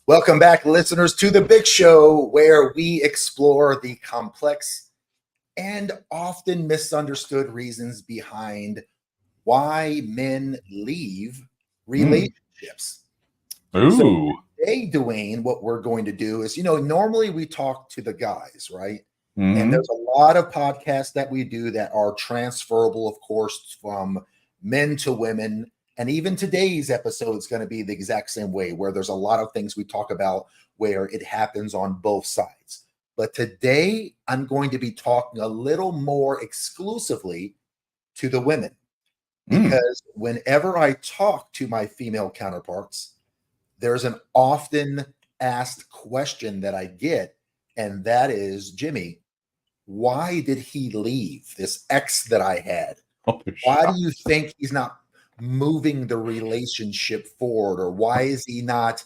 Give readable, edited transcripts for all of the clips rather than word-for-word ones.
Welcome back, listeners, to The Big Show, where we explore the complex and often misunderstood reasons behind why men leave relationships. Ooh. So today, Dwayne, what we're going to do is, normally we talk to the guys, right? And there's a lot of podcasts that we do that are transferable, of course, from men to women. And even today's episode is going to be the exact same way, where there's a lot of things we talk about where it happens on both sides. But today, I'm going to be talking a little more exclusively to the women. Because whenever I talk to my female counterparts, there's an often asked question that I get, and that is, Jimmy, why did he leave this ex that I had? Why do you think he's not moving the relationship forward? Or why is he not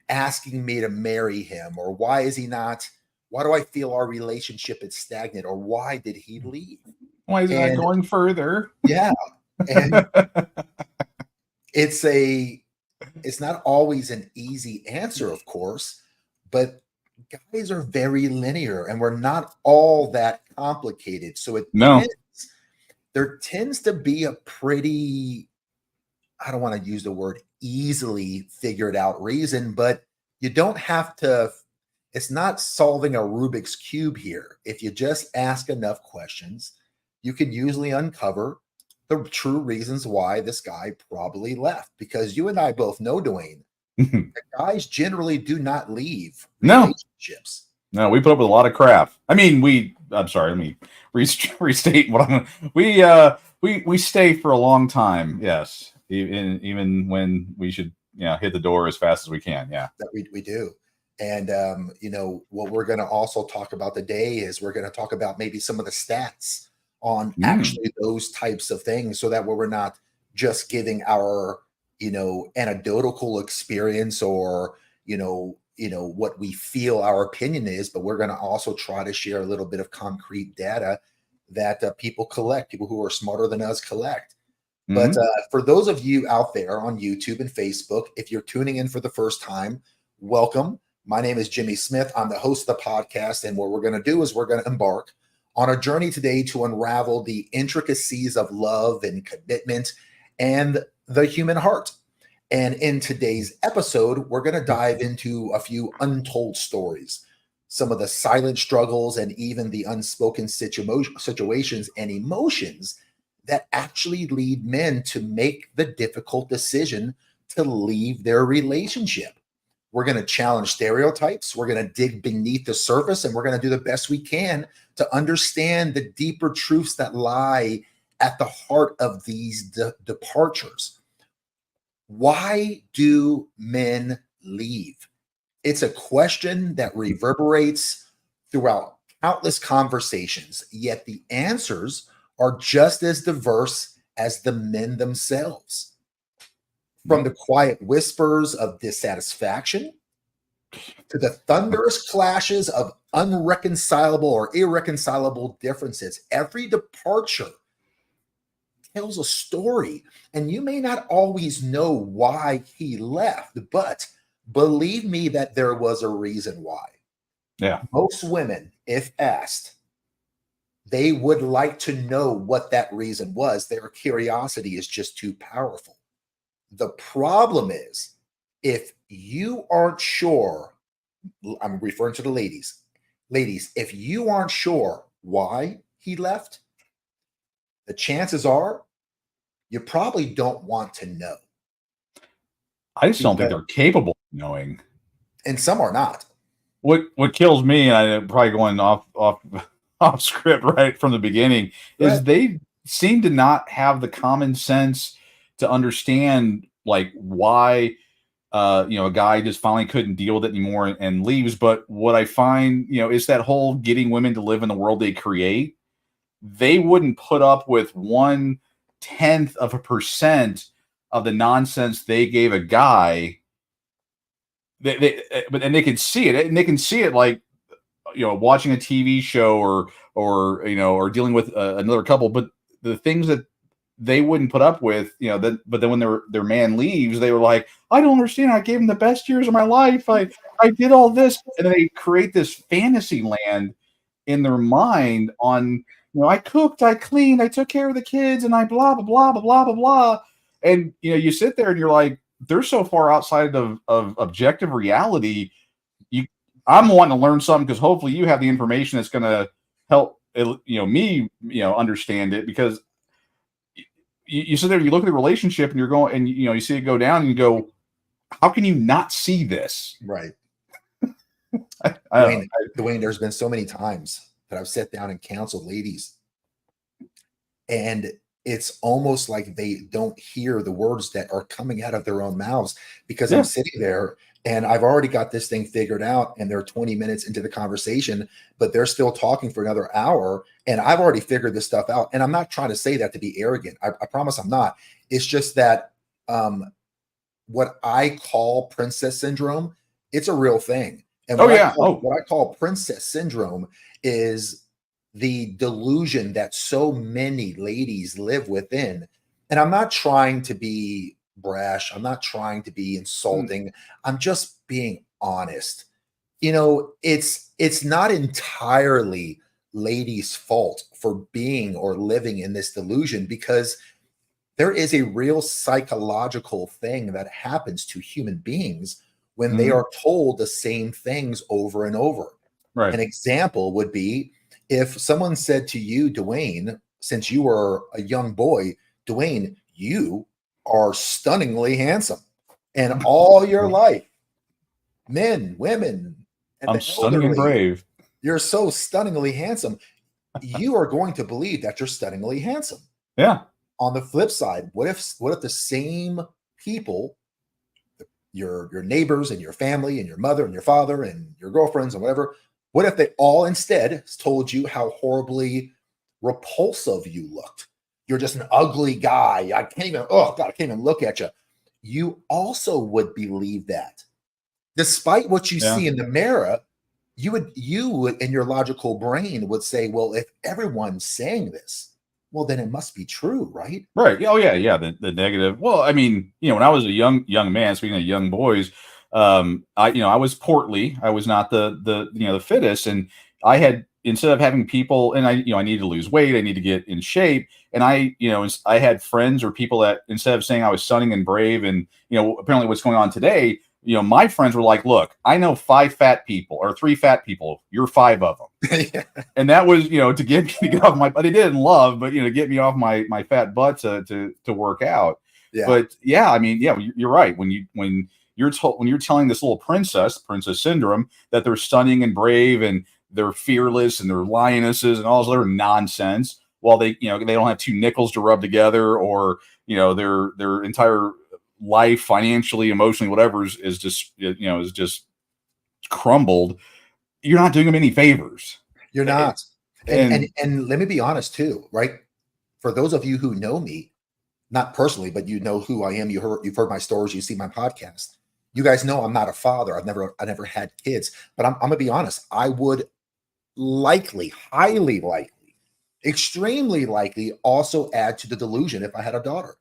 asking me to marry him? Or why do I feel our relationship is stagnant? Or why did he leave? Why is he not going further? Yeah. And it's not always an easy answer, of course, but guys are very linear and we're not all that complicated. So there tends to be a pretty, I don't want to use the word easily figured out reason, but you don't have to, it's not solving a Rubik's Cube here. If you just ask enough questions, you can usually uncover the true reasons why this guy probably left. Because you and I both know, Dwayne, the guys generally do not leave relationships. No, we put up with a lot of crap. I mean, I'm sorry, let me restate what we stay for a long time. Yes. Even when we should, hit the door as fast as we can. Yeah. That we do. And, what we're going to also talk about today is we're going to talk about maybe some of the stats on actually those types of things, so that we're not just giving our, anecdotal experience or, what we feel our opinion is, but we're going to also try to share a little bit of concrete data that people who are smarter than us collect. But for those of you out there on YouTube and Facebook, if you're tuning in for the first time, welcome. My name is Jimmy Smith. I'm the host of the podcast. And what we're going to do is we're going to embark on a journey today to unravel the intricacies of love and commitment and the human heart. And in today's episode, we're going to dive into a few untold stories, some of the silent struggles, and even the unspoken situations and emotions that actually lead men to make the difficult decision to leave their relationship. We're going to challenge stereotypes. We're going to dig beneath the surface, and we're going to do the best we can to understand the deeper truths that lie at the heart of these departures. Why do men leave? It's a question that reverberates throughout countless conversations, yet the answers are just as diverse as the men themselves. From the quiet whispers of dissatisfaction to the thunderous clashes of unreconcilable or irreconcilable differences, every departure tells a story. And you may not always know why he left, but believe me that there was a reason why. Yeah. Most women, if asked, they would like to know what that reason was. Their curiosity is just too powerful. The problem is, if you aren't sure, I'm referring to the ladies, if you aren't sure why he left, the chances are you probably don't want to know. I just don't think they're capable of knowing. And some are not. What kills me, and I'm probably going off script right from the beginning, is they seem to not have the common sense to understand like why a guy just finally couldn't deal with it anymore and leaves. But what I find, is that whole getting women to live in the world they create. They wouldn't put up with 1/10% of the nonsense they gave a guy. And they can see it, and they can see it like, watching a TV show or dealing with another couple. But the things that they wouldn't put up with, but then when their man leaves, they were like, I don't understand. I gave him the best years of my life. I did all this. And then they create this fantasy land in their mind on, I cooked, I cleaned, I took care of the kids, and I blah, blah, blah, blah, blah, blah, blah. And, you sit there and you're like, they're so far outside of objective reality. I'm wanting to learn something because hopefully you have the information that's going to help, me, understand it, because you sit there, you look at the relationship, and you're going, and you see it go down, and you go, how can you not see this? Right. Dwayne, there's been so many times that I've sat down and counseled ladies, and it's almost like they don't hear the words that are coming out of their own mouths, because I'm sitting there and I've already got this thing figured out, and they're 20 minutes into the conversation, but they're still talking for another hour, and I've already figured this stuff out. And I'm not trying to say that to be arrogant. I promise I'm not. It's just that what I call princess syndrome, it's a real thing. And what I call princess syndrome is the delusion that so many ladies live within. And I'm not trying to be brash. I'm not trying to be insulting. I'm just being honest. It's not entirely ladies' fault for being or living in this delusion, because there is a real psychological thing that happens to human beings when they are told the same things over and over. Right. An example would be if someone said to you, Dwayne, since you were a young boy, Dwayne, you are stunningly handsome. And all your life, men, women, and I'm stunning and brave. You're so stunningly handsome. You are going to believe that you're stunningly handsome. Yeah. On the flip side, what if the same people, your neighbors and your family and your mother and your father and your girlfriends and whatever, what if they all instead told you how horribly repulsive you looked? You're just an ugly guy. I can't even look at you. You also would believe that. Despite what you see in the mirror, you would in your logical brain would say, well, if everyone's saying this, well, then it must be true, right? Right. Oh yeah. The negative. Well, I mean, when I was a young man, speaking of young boys, I was portly. I was not the fittest, and I had, instead of having people, and I needed to lose weight, I need to get in shape, and I had friends or people that, instead of saying I was stunning and brave, and apparently what's going on today, my friends were like, look, I know 5 fat people or 3 fat people. You're 5 of them. Yeah. And that was, to get off my, but they did in love, but, to get me off my fat butt to work out. Yeah. But yeah, I mean, you're right. When you're telling this little princess syndrome that they're stunning and brave and they're fearless and they're lionesses and all this other nonsense, while they don't have 2 nickels to rub together, or, their entire life, financially, emotionally, whatever, is just crumbled. You're not doing them any favors. You're not. And let me be honest too, right? For those of you who know me, not personally, but you know who I am. You've heard my stories. You see my podcast. You guys know I'm not a father. I never had kids. But I'm gonna be honest. I would likely, highly likely, extremely likely also add to the delusion if I had a daughter.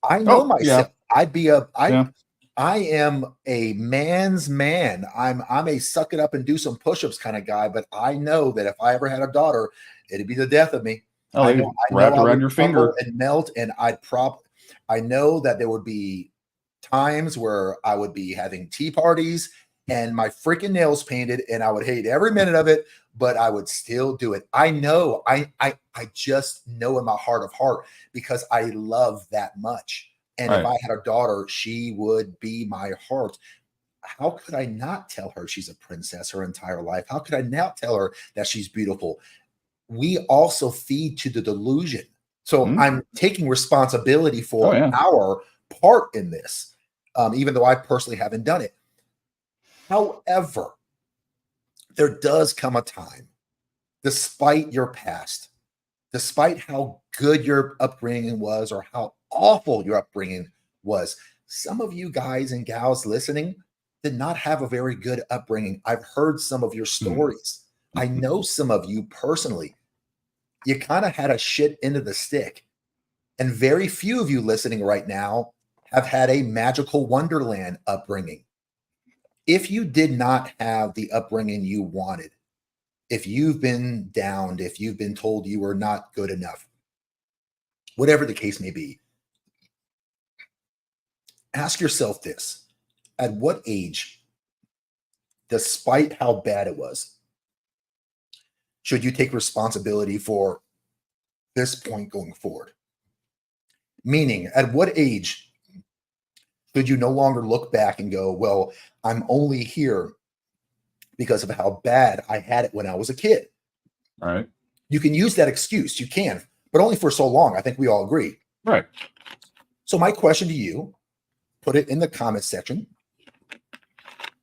I know myself. Yeah. I am a man's man. I'm a suck it up and do some push-ups kind of guy, but I know that if I ever had a daughter, it'd be the death of me. I know wrapped around your finger and melt, and I know that there would be times where I would be having tea parties and my freaking nails painted, and I would hate every minute of it, but I would still do it. I know. I just know in my heart of heart, because I love that much. And if I had a daughter, she would be my heart. How could I not tell her she's a princess her entire life? How could I not tell her that she's beautiful? We also feed to the delusion. So I'm taking responsibility for our part in this. even though I personally haven't done it. However, there does come a time, despite your past, despite how good your upbringing was or how awful your upbringing was, some of you guys and gals listening did not have a very good upbringing. I've heard some of your stories. I know some of you personally. You kind of had a shit end of the stick. And very few of you listening right now have had a magical wonderland upbringing. If you did not have the upbringing you wanted, if you've been downed, if you've been told you were not good enough, whatever the case may be, ask yourself this: at what age, despite how bad it was, should you take responsibility for this point going forward? Meaning, at what age should you no longer look back and go, well, I'm only here because of how bad I had it when I was a kid? All right. You can use that excuse. You can, but only for so long. I think we all agree. Right. So my question to you, put it in the comment section.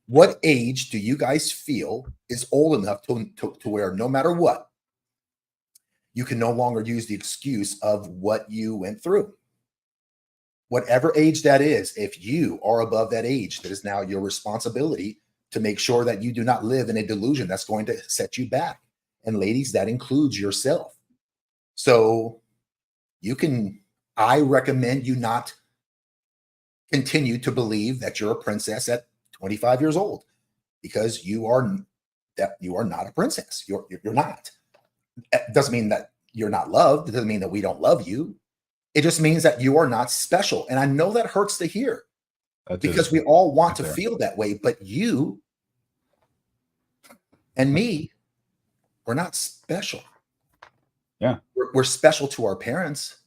What age do you guys feel is old enough to where no matter what, you can no longer use the excuse of what you went through? Whatever age that is, if you are above that age, that is now your responsibility to make sure that you do not live in a delusion that's going to set you back. And ladies, that includes yourself. So I recommend you not continue to believe that you're a princess at 25 years old, because you are not a princess. You're not. It doesn't mean that you're not loved. It doesn't mean that we don't love you. It just means that you are not special. And I know that hurts to hear, because we all want to feel that way, but you and me, we're not special. Yeah. We're special to our parents.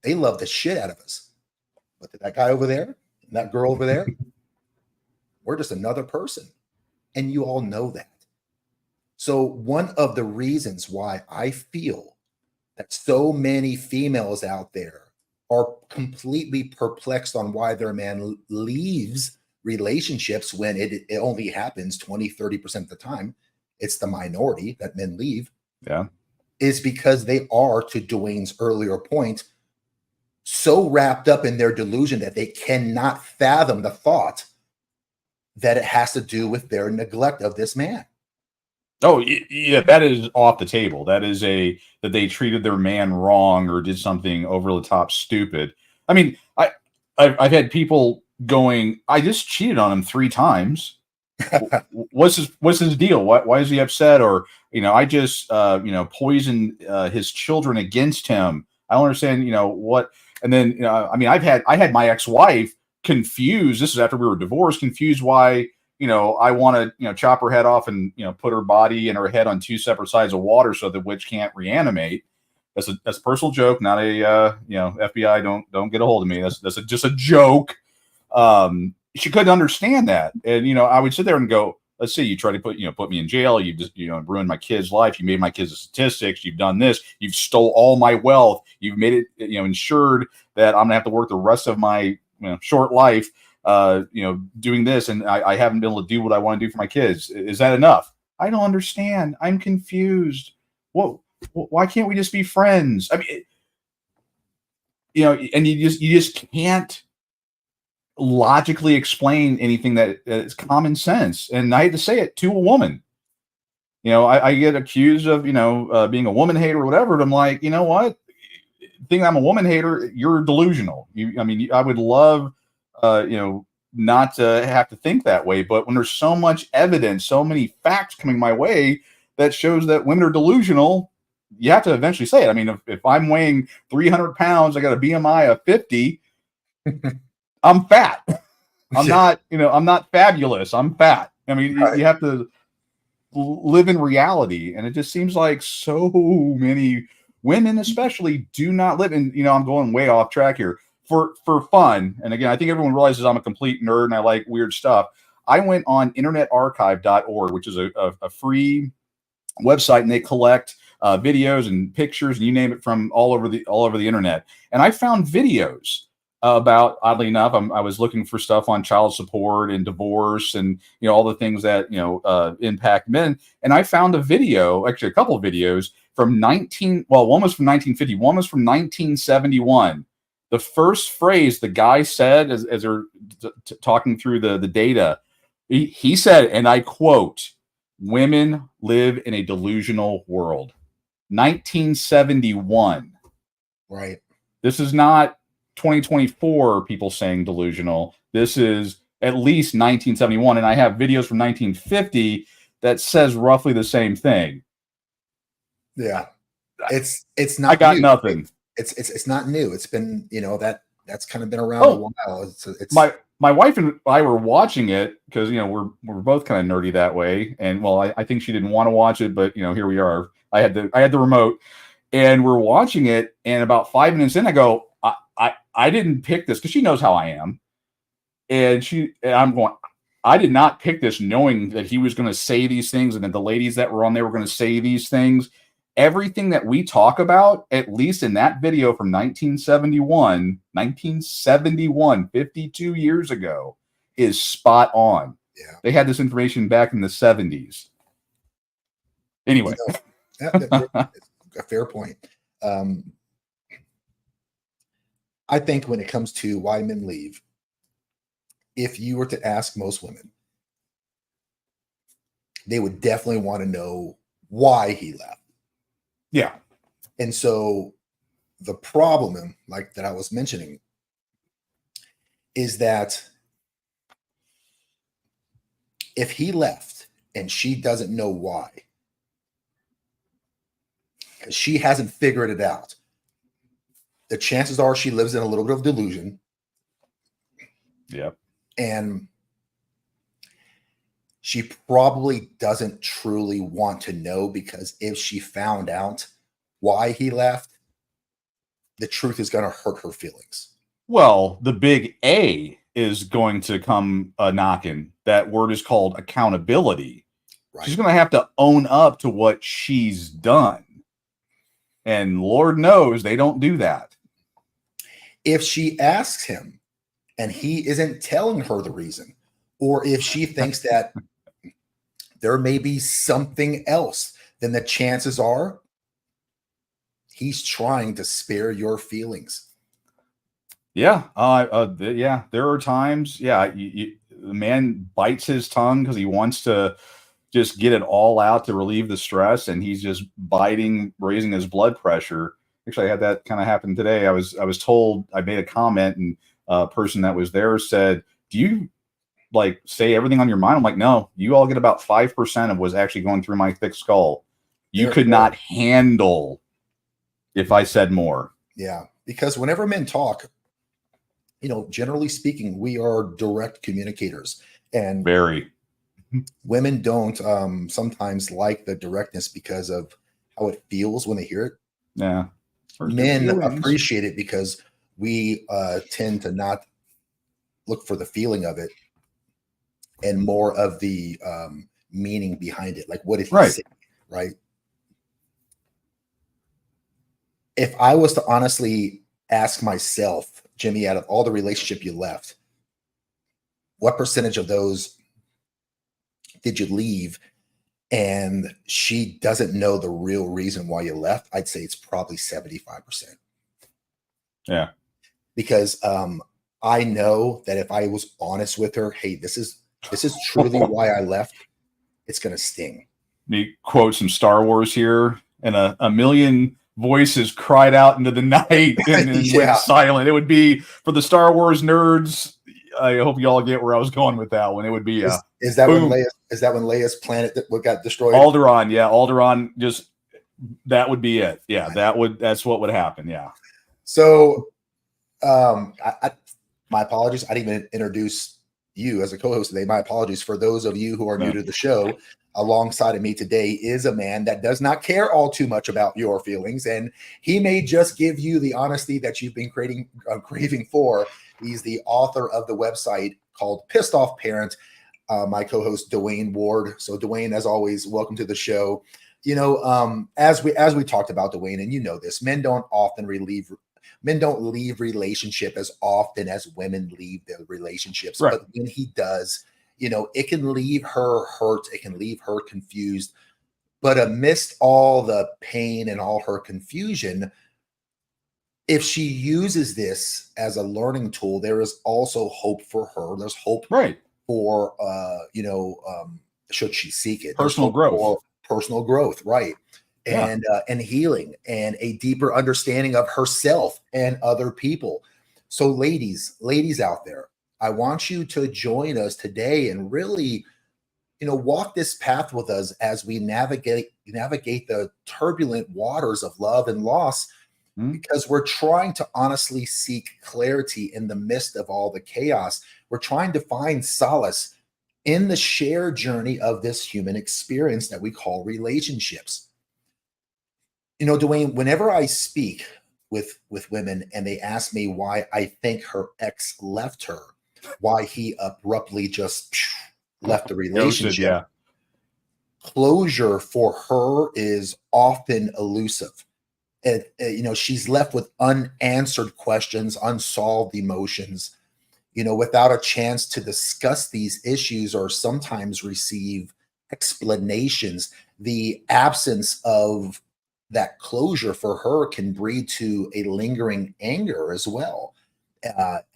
They love the shit out of us. But that guy over there, and that girl over there, we're just another person. And you all know that. So one of the reasons why I feel that so many females out there are completely perplexed on why their man leaves relationships when it only happens 20, 30% of the time, it's the minority that men leave, is because they are, to Dwayne's earlier point, so wrapped up in their delusion that they cannot fathom the thought that it has to do with their neglect of this man. Oh, yeah, that is off the table. That is that they treated their man wrong or did something over the top stupid. I mean, I've had people going, I just cheated on him 3 times. What's his deal? Why is he upset? Or, I just, poisoned his children against him. I don't understand, what. And then, I had my ex-wife confused. This is after we were divorced, confused why, I want to, chop her head off and, put her body and her head on 2 separate sides of water so the witch can't reanimate. That's a personal joke, not a, FBI, don't get a hold of me. That's just a joke. She couldn't understand that. And, I would sit there and go, let's see, you try to put me in jail. You just, ruined my kid's life. You made my kids a statistics. You've done this. You've stole all my wealth. You've made it, ensured that I'm gonna have to work the rest of my short life, doing this. And I haven't been able to do what I want to do for my kids. Is that enough? I don't understand. I'm confused. Why can't we just be friends? I mean, and you just can't logically explain anything that is common sense. And I hate to say it, to a woman. I get accused of, being a woman hater or whatever. But I'm like, you know what? Think I'm a woman hater, you're delusional. I would love, not to have to think that way. But when there's so much evidence, so many facts coming my way that shows that women are delusional, you have to eventually say it. I mean, if I'm weighing 300 pounds, I got a BMI of 50, I'm fat. I'm not, I'm not fabulous. I'm fat. I mean, right. You have to live in reality. And it just seems like so many women especially do not live in, I'm going way off track here, for fun. And again, I think everyone realizes I'm a complete nerd and I like weird stuff. I went on internetarchive.org, which is a free website, and they collect videos and pictures and you name it from all over the internet. And I found videos about, oddly enough, I was looking for stuff on child support and divorce and, all the things that, impact men. And I found a video, actually a couple of videos from one was from 1950, one was from 1971. The first phrase the guy said as they're talking through the data, he said, and I quote, "Women live in a delusional world." 1971. Right. This is not 2024 people saying delusional. This is at least 1971. And I have videos from 1950 that says roughly the same thing. Yeah. It's not I got new. nothing. It's not new. It's been, that's kind of been around a while. It's my wife and I were watching it because we're both kind of nerdy that way. And well, I think she didn't want to watch it, but here we are. I had the remote and we're watching it. And about 5 minutes in, I go, I didn't pick this because she knows how I am. And I'm going, I did not pick this knowing that he was going to say these things and that the ladies that were on there were going to say these things. Everything that we talk about, at least in that video from 1971, 52 years ago, is spot on. Yeah. They had this information back in the 70s. Anyway. A fair point. I think when it comes to why men leave, if you were to ask most women, they would definitely want to know why he left. Yeah. And so the problem, like that I was mentioning, is that if he left and she doesn't know why, because she hasn't figured it out, the chances are she lives in a little bit of delusion. Yep. And she probably doesn't truly want to know, because if she found out why he left, the truth is going to hurt her feelings. Well, the big A is going to come knocking. That word is called accountability. Right. She's going to have to own up to what she's done. And Lord knows they don't do that. If she asks him and he isn't telling her the reason, or if she thinks that there may be something else, then the chances are he's trying to spare your feelings. Yeah. Yeah. There are times. Yeah. The man bites his tongue because he wants to just get it all out to relieve the stress. And he's just biting, raising his blood pressure. Actually, I had that kind of happen today. I was told, I made a comment, and a person that was there said, "Do you like say everything on your mind?" I'm like, "No, you all get about 5% of what's actually going through my thick skull. You could not handle if I said more." Yeah, because whenever men talk, generally speaking, we are direct communicators, and very women don't sometimes like the directness because of how it feels when they hear it. Yeah, men appreciate it because we tend to not look for the feeling of it and more of the meaning behind it. Like, what did he say? Right. If I was to honestly ask myself, Jimmy, out of all the relationship you left, what percentage of those did you leave and she doesn't know the real reason why you left? I'd say it's probably 75%. Yeah. Because I know that if I was honest with her, hey, this is truly why I left, it's going to sting. Me quote some Star Wars here, and a million voices cried out into the night and went silent. It would be, for the Star Wars nerds, I hope you all get where I was going with that one. It would be is that when Leia's planet that got destroyed? Alderaan, yeah, Alderaan. Just that would be it. Yeah, that's what would happen. Yeah. So, my apologies. I didn't even introduce you as a co-host today. My apologies for those of you who are new to the show. Alongside of me today is a man that does not care all too much about your feelings, and he may just give you the honesty that you've been craving for. He's the author of the website called Pissed Off Parent. My co-host Dwayne Ward. So Dwayne, as always, welcome to the show. As we talked about, Dwayne, and this, men don't often Men don't leave relationship as often as women leave their relationships. Right. But when he does, it can leave her hurt. It can leave her confused. But amidst all the pain and all her confusion, if she uses this as a learning tool, there is also hope for her. There's hope Right. for, should she seek it. There's Personal hope growth. for personal growth, right? Yeah. And healing and a deeper understanding of herself and other people. So ladies out there, I want you to join us today and really, walk this path with us as we navigate the turbulent waters of love and loss, because we're trying to honestly seek clarity in the midst of all the chaos. We're trying to find solace in the shared journey of this human experience that we call relationships. Dwayne, whenever I speak with women and they ask me why I think her ex left her, why he abruptly just left the Ghosted, relationship, yeah. closure for her is often elusive. She's left with unanswered questions, unsolved emotions, without a chance to discuss these issues or sometimes receive explanations. The absence of that closure for her can breed to a lingering anger as well,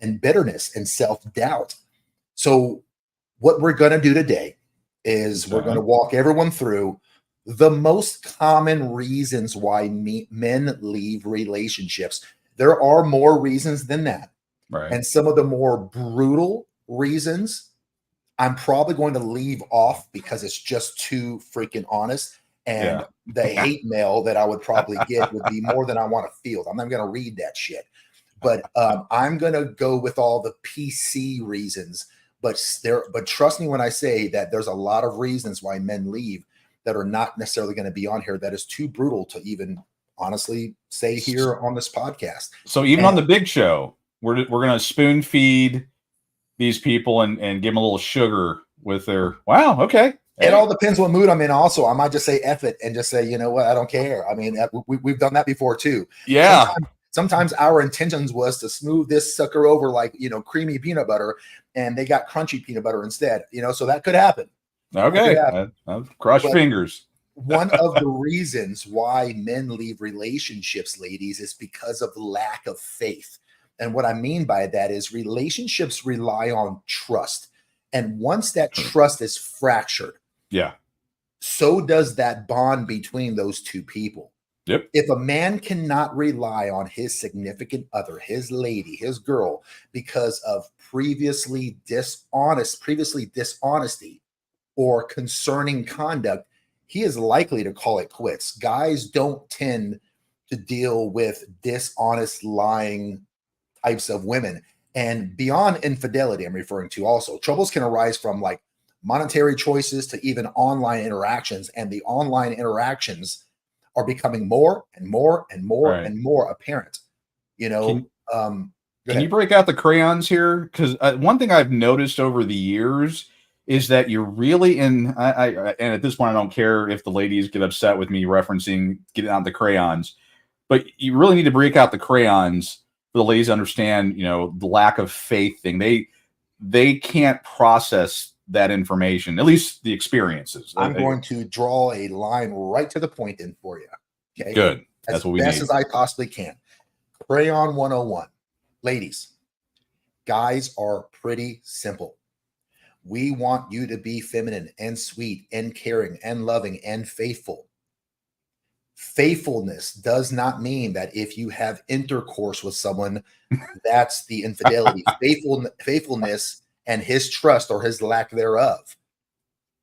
and bitterness and self-doubt. So what we're going to do today is we're going to walk everyone through the most common reasons why men leave relationships. There are more reasons than that. Right. And some of the more brutal reasons I'm probably going to leave off because it's just too freaking honest. And the hate mail that I would probably get would be more than I want to field. I'm not going to read that shit. But I'm going to go with all the PC reasons. But trust me when I say that there's a lot of reasons why men leave that are not necessarily going to be on here. That is too brutal to even honestly say here on this podcast. So even on the big show, we're going to spoon feed these people and give them a little sugar with their, wow, okay. It all depends what mood I'm in. Also, I might just say F it and just say, you know what, I don't care. I mean, we've done that before too. Yeah. Sometimes our intentions was to smooth this sucker over like, creamy peanut butter, and they got crunchy peanut butter instead, so that could happen. Okay. I'll cross your fingers. One of the reasons why men leave relationships, ladies, is because of lack of faith. And what I mean by that is relationships rely on trust. And once that trust is fractured, so does that bond between those two people. Yep. If a man cannot rely on his significant other, his lady, his girl, because of previously dishonesty or concerning conduct, he is likely to call it quits. Guys don't tend to deal with dishonest, lying types of women. And beyond infidelity, I'm referring to also, troubles can arise from like monetary choices to even online interactions. And the online interactions are becoming more and more and more and more apparent. Can you break out the crayons here? Because one thing I've noticed over the years is that you're really and at this point, I don't care if the ladies get upset with me referencing getting out the crayons, but you really need to break out the crayons for the ladies to understand, the lack of faith thing. They can't process that information, at least the experiences. I'm going to draw a line right to the point in for you. Okay. Good. That's what we need. As best as I possibly can. Crayon 101. Ladies, guys are pretty simple. We want you to be feminine and sweet and caring and loving and faithful. Faithfulness does not mean that if you have intercourse with someone, that's the infidelity. Faithfulness and his trust or his lack thereof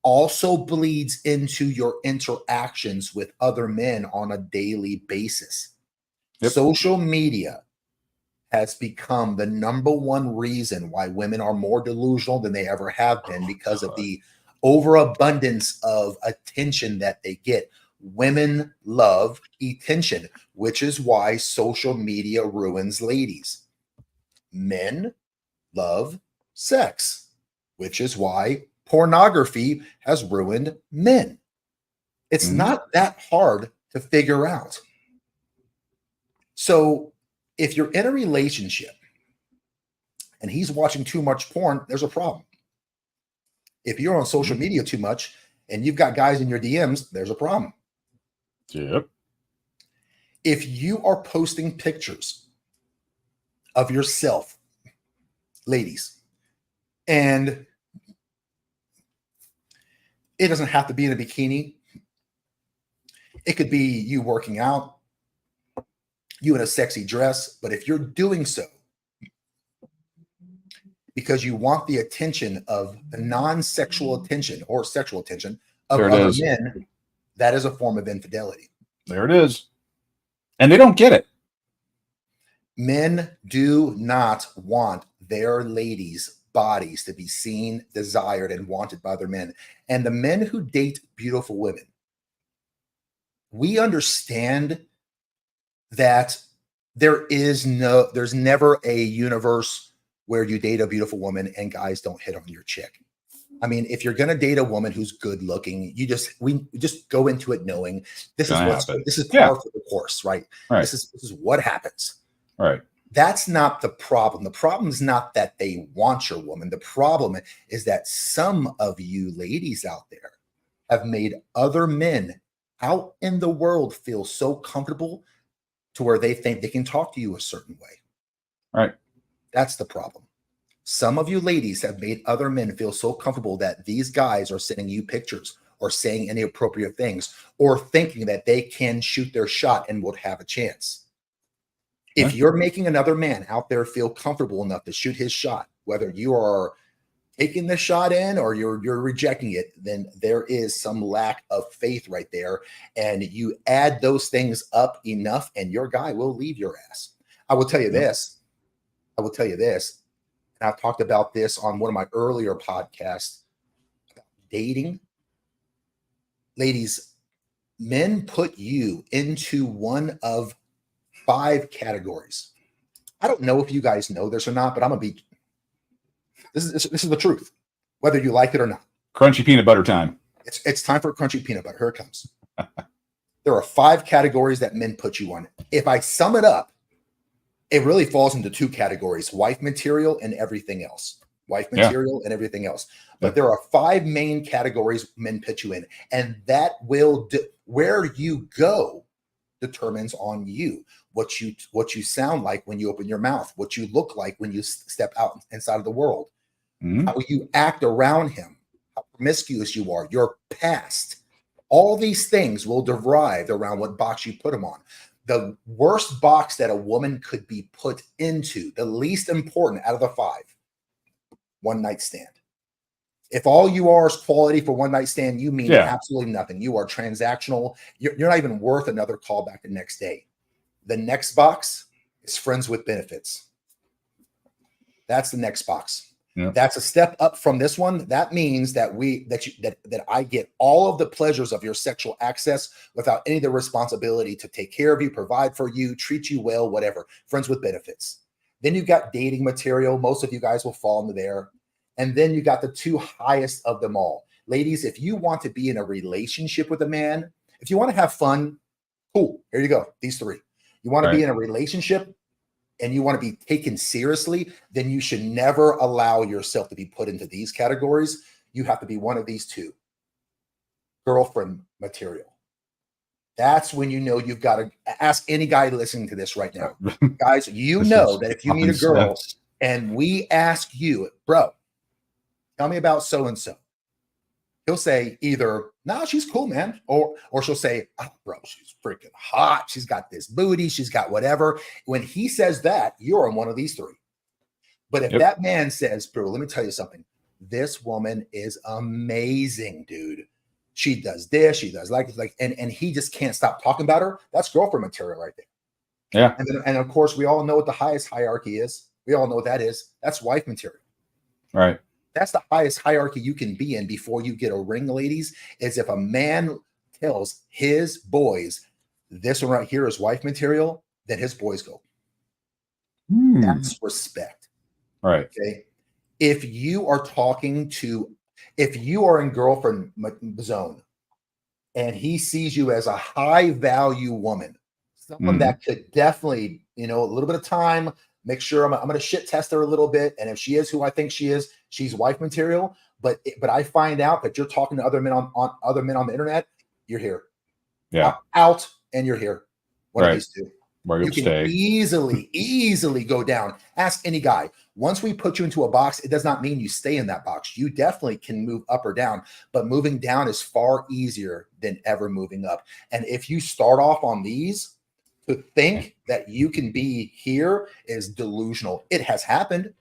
also bleeds into your interactions with other men on a daily basis. Yep. Social media has become the number one reason why women are more delusional than they ever have been because of the overabundance of attention that they get. Women love attention, which is why social media ruins ladies. Men love sex, which is why pornography has ruined men. It's not that hard to figure out. So If you're in a relationship and he's watching too much porn, there's a problem. If you're on social media too much and you've got guys in your DMs, there's a problem. Yep. If you are posting pictures of yourself, ladies, and it doesn't have to be in a bikini. It could be you working out, you in a sexy dress. But if you're doing so because you want the attention of the non-sexual attention or sexual attention of other men, that is a form of infidelity. There it is. And they don't get it. Men do not want their ladies' bodies to be seen, desired, and wanted by other men. And the men who date beautiful women, we understand that there's never a universe where you date a beautiful woman and guys don't hit on your chick. I mean, if you're going to date a woman who's good looking, we just go into it knowing this is par for the course, right? This is what happens. Right. That's not the problem. The problem is not that they want your woman. The problem is that some of you ladies out there have made other men out in the world feel so comfortable to where they think they can talk to you a certain way. Right. That's the problem. Some of you ladies have made other men feel so comfortable that these guys are sending you pictures or saying inappropriate things or thinking that they can shoot their shot and would have a chance. If you're making another man out there feel comfortable enough to shoot his shot, whether you are taking the shot in or you're rejecting it, then there is some lack of faith right there. And you add those things up enough and your guy will leave your ass. I will tell you this. And I've talked about this on one of my earlier podcasts about dating. Ladies, men put you into one of 5 categories. I don't know if you guys know this or not, but this is the truth, whether you like it or not. Crunchy peanut butter time. It's time for crunchy peanut butter. Here it comes. There are 5 categories that men put you on. If I sum it up, it really falls into 2 categories: wife material and everything else. Wife material and everything else. But there are 5 main categories men put you in, and that will where you go determines on you. What you sound like when you open your mouth, what you look like when you step out inside of the world, how you act around him, how promiscuous you are, your past. All these things will derive around what box you put them on. The worst box that a woman could be put into, the least important out of the 5, one night stand. If all you are is quality for one night stand, you mean absolutely nothing. You are transactional. You're not even worth another call back the next day. The next box is friends with benefits. That's the next box. Yep. That's a step up from this one. That means that I get all of the pleasures of your sexual access without any of the responsibility to take care of you, provide for you, treat you well, whatever. Friends with benefits. Then you got dating material. Most of you guys will fall into there. And then you got the 2 highest of them all. Ladies, if you want to be in a relationship with a man, if you want to have fun, cool. Here you go. These 3. You want to be in a relationship and you want to be taken seriously, then you should never allow yourself to be put into these categories. You have to be one of these 2. Girlfriend material. That's when you know you've got to ask any guy listening to this right now. Guys, you know that if you meet a girl and we ask you, bro, tell me about so-and-so. He'll say either, nah, she's cool, man. Or she'll say, oh, bro, she's freaking hot. She's got this booty. She's got whatever. When he says that, you're on one of these 3. But if that man says, bro, let me tell you something. This woman is amazing, dude. She does this. She does and he just can't stop talking about her. That's girlfriend material right there. Yeah. And of course, we all know what the highest hierarchy is. We all know what that is. That's wife material. Right. That's the highest hierarchy you can be in before you get a ring, ladies, is if a man tells his boys, this one right here is wife material, then his boys go. That's respect. Right. Okay. If you are in girlfriend zone and he sees you as a high value woman, someone that could definitely, a little bit of time, make sure I'm going to shit test her a little bit. And if she is who I think she is, she's wife material. But I find out that you're talking to other men on other men on the internet, you're here. Yeah. Out and you're here. One of these two. Where You can stay. easily go down. Ask any guy. Once we put you into a box, it does not mean you stay in that box. You definitely can move up or down, but moving down is far easier than ever moving up. And if you start off on these, to think that you can be here is delusional. It has happened.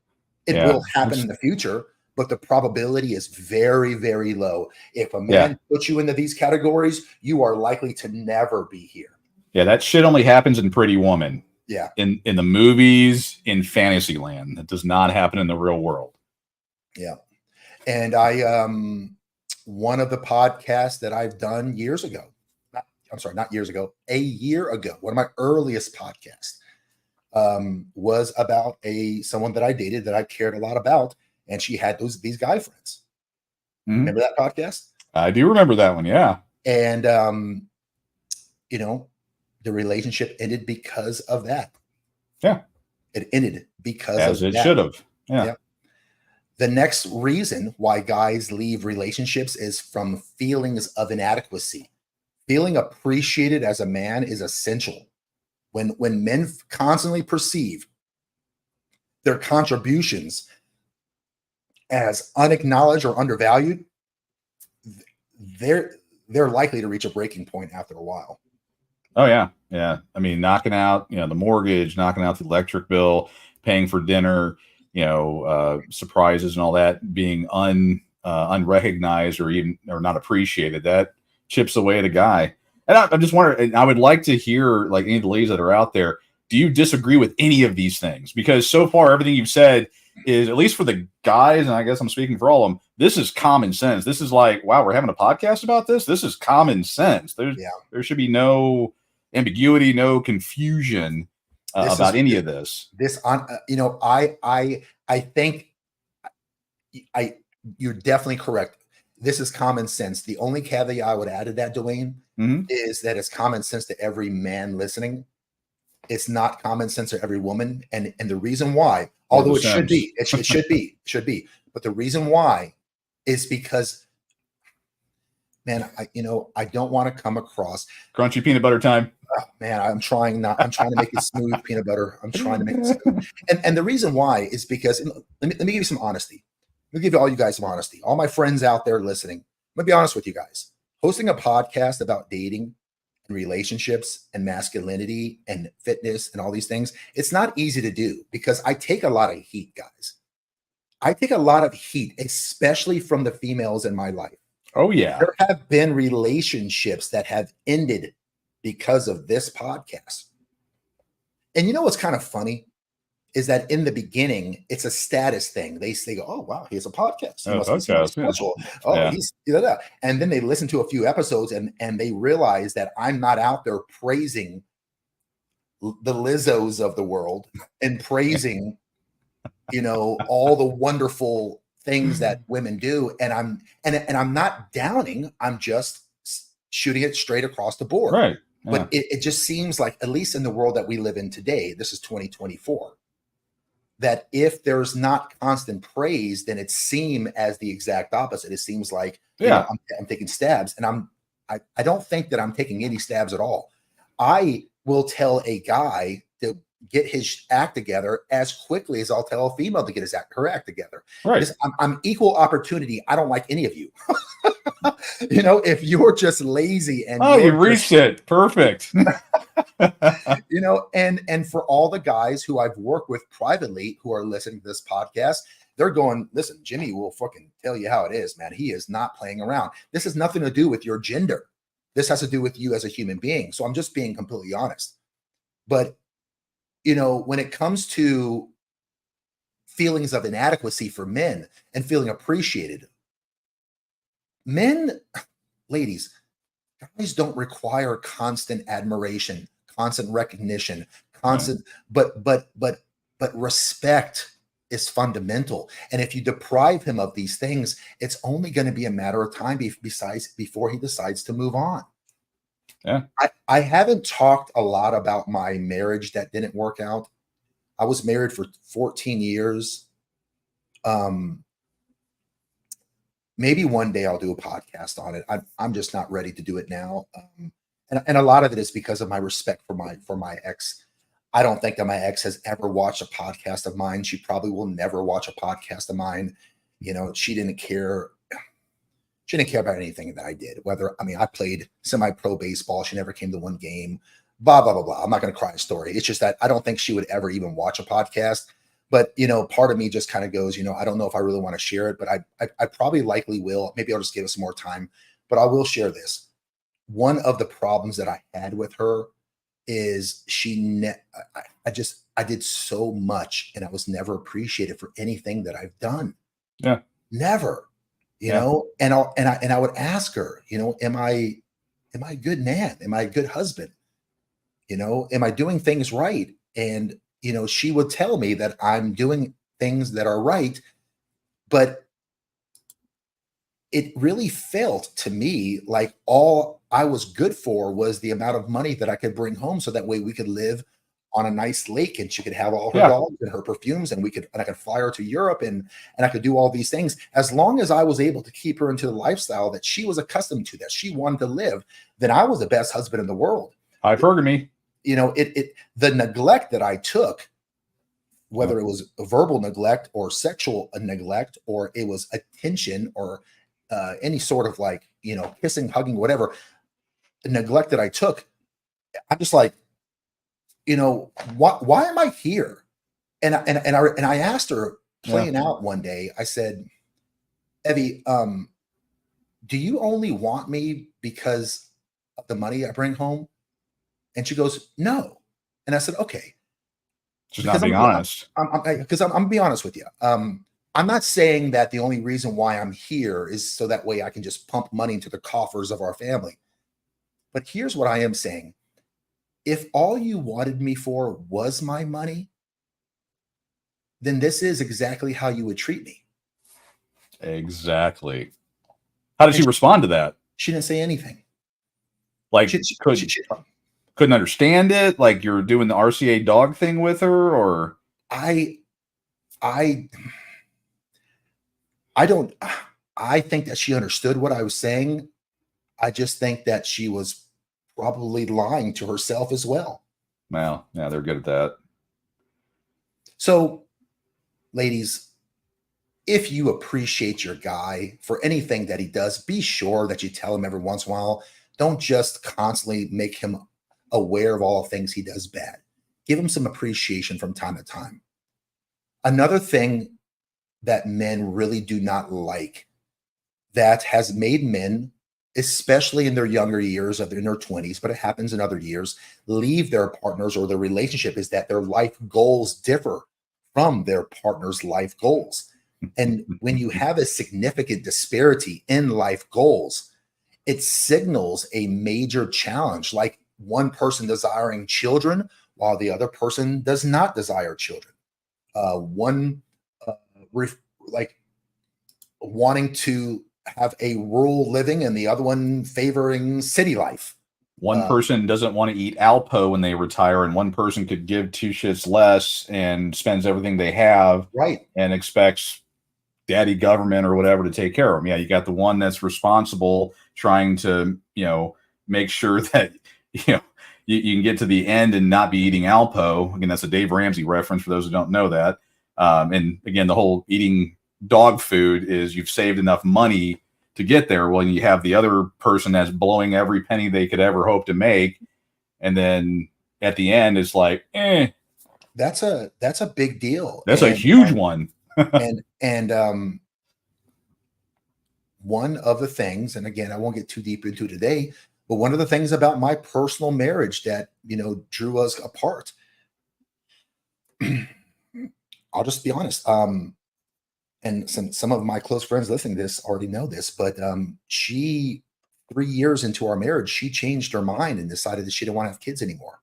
It will happen in the future, but the probability is very, very low. If a man puts you into these categories, you are likely to never be here. Yeah, that shit only happens in Pretty Woman. Yeah. In the movies, in fantasy land. That does not happen in the real world. Yeah. And one of the podcasts that I've done years ago, not years ago, a year ago, one of my earliest podcasts was about someone that I dated that I cared a lot about, and she had these guy friends. Remember that podcast? I do remember that one, yeah. And the relationship ended because of that. Yeah. It ended because as of it that. should have. Yeah. The next reason why guys leave relationships is from feelings of inadequacy. Feeling appreciated as a man is essential. When men constantly perceive their contributions as unacknowledged or undervalued, they're likely to reach a breaking point after a while. Oh yeah. Yeah. I mean, knocking out, the mortgage, knocking out the electric bill, paying for dinner, surprises and all that, being unrecognized or not appreciated, that chips away at a guy. And I just wonder, I would like to hear, like, any of the ladies that are out there, do you disagree with any of these things? Because so far, everything you've said is, at least for the guys, and I guess I'm speaking for all of them, this is common sense. This is like, wow, we're having a podcast about this. This is common sense. There should be no ambiguity, no confusion about any of this. I think you're definitely correct. This is common sense. The only caveat I would add to that, Dwayne, is that it's common sense to every man listening. It's not common sense to every woman. And the reason why, although it should be, but the reason why is because, man, I don't want to come across crunchy peanut butter time. Oh, man, I'm trying to make it smooth peanut butter. I'm trying to make it smooth. And the reason why is because, let me give you some honesty. Let me give all you guys some honesty. All my friends out there listening, let me be honest with you guys. Hosting a podcast about dating and relationships and masculinity and fitness and all these things, it's not easy to do because I take a lot of heat, guys. I take a lot of heat, especially from the females in my life. Oh, yeah. There have been relationships that have ended because of this podcast. And you know what's kind of funny is that in the beginning, it's a status thing. They go, "Oh wow, he has a podcast. He must be special. Oh, he's and then they listen to a few episodes and they realize that I'm not out there praising the Lizzos of the world and praising, all the wonderful things that women do. And I'm not downing. I'm just shooting it straight across the board. Right. Yeah. But it just seems like, at least in the world that we live in today, this is 2024, that if there's not constant praise, then it seems as the exact opposite. It seems like, I'm taking stabs, and I don't think that I'm taking any stabs at all. I will tell a guy to get his act together as quickly as I'll tell a female to get her act together. Right. I'm equal opportunity. I don't like any of you. If you're just lazy and you reached it. Perfect. And for all the guys who I've worked with privately who are listening to this podcast, they're going, listen, Jimmy will fucking tell you how it is, man. He is not playing around. This has nothing to do with your gender. This has to do with you as a human being. So I'm just being completely honest. But, when it comes to feelings of inadequacy for men and feeling appreciated, ladies, guys don't require constant admiration, constant recognition, but respect is fundamental. And if you deprive him of these things, it's only going to be a matter of time before he decides to move on. Yeah. I haven't talked a lot about my marriage that didn't work out. I was married for 14 years. Um, Maybe one day I'll do a podcast on it. I'm just not ready to do it now. And a lot of it is because of my respect for my ex. I don't think that my ex has ever watched a podcast of mine. She probably will never watch a podcast of mine. You know, she didn't care. She didn't care about anything that I did. Whether, I mean, I played semi-pro baseball. She never came to one game. Blah blah blah blah. I'm not going to cry a story. It's just that I don't think she would ever even watch a podcast. But you know, part of me just kind of goes, you know, I don't know if I really want to share it, but I probably likely will. Maybe I'll just give us some more time. But I will share this. One of the problems that I had with her is I did so much and I was never appreciated for anything that I've done. Yeah. Never, you Yeah. know, and I would ask her, you know, am I a good man? Am I a good husband? You know, am I doing things right? And you know, she would tell me that I'm doing things that are right, but it really felt to me like all I was good for was the amount of money that I could bring home so that way we could live on a nice lake and she could have all her Yeah. dogs and her perfumes and I could fly her to Europe and I could do all these things as long as I was able to keep her into the lifestyle that she was accustomed to, that she wanted to live, then I was the best husband in the world. Hypergamy. You know, the neglect that I took, whether it was verbal neglect or sexual neglect, or it was attention or any sort of like, you know, kissing, hugging, whatever, the neglect that I took, I'm just like, you know, why am I here? And I asked her Yeah. playing out one day, I said, Evie, do you only want me because of the money I bring home? And she goes, no. And I said, okay. Just not Because being honest. I'm gonna be honest with you. I'm not saying that the only reason why I'm here is so that way I can just pump money into the coffers of our family. But here's what I am saying. If all you wanted me for was my money, then this is exactly how you would treat me. Exactly. How did And she respond to that? she didn't say anything. Like, She, she, she, she- couldn't understand it? Like you're doing the RCA dog thing with her, or I, I, I don't. I think that she understood what I was saying. I just think that she was probably lying to herself as well. well, yeah, they're good at that. So, ladies, if you appreciate your guy for anything that he does, be sure that you tell him every once in a while. Don't just constantly make him aware of all things he does bad. Give him some appreciation from time to time. Another thing that men really do not like that has made men, especially in their younger years, in their 20s, but it happens in other years, leave their partners or their relationship is that their life goals differ from their partner's life goals. And when you have a significant disparity in life goals, it signals a major challenge, like one person desiring children while the other person does not desire children. One like wanting to have a rural living and the other one favoring city life. One person doesn't want to eat Alpo when they retire, and one person could give two shits less and spends everything they have, Right. and expects daddy government or whatever to take care of them. Yeah, you got the one that's responsible, trying to, you know, make sure that, you know, you can get to the end and not be eating Alpo. Again, that's a Dave Ramsey reference for those who don't know that. And again, the whole eating dog food is you've saved enough money to get there. Well, you have the other person that's blowing every penny they could ever hope to make, and then at the end, it's like, That's a big deal. that's a huge one. and one of the things, and again, I won't get too deep into today, but one of the things about my personal marriage that, you know, drew us apart, I'll just be honest. And some of my close friends listening to this already know this, but she 3 years into our marriage, she changed her mind and decided that she didn't want to have kids anymore.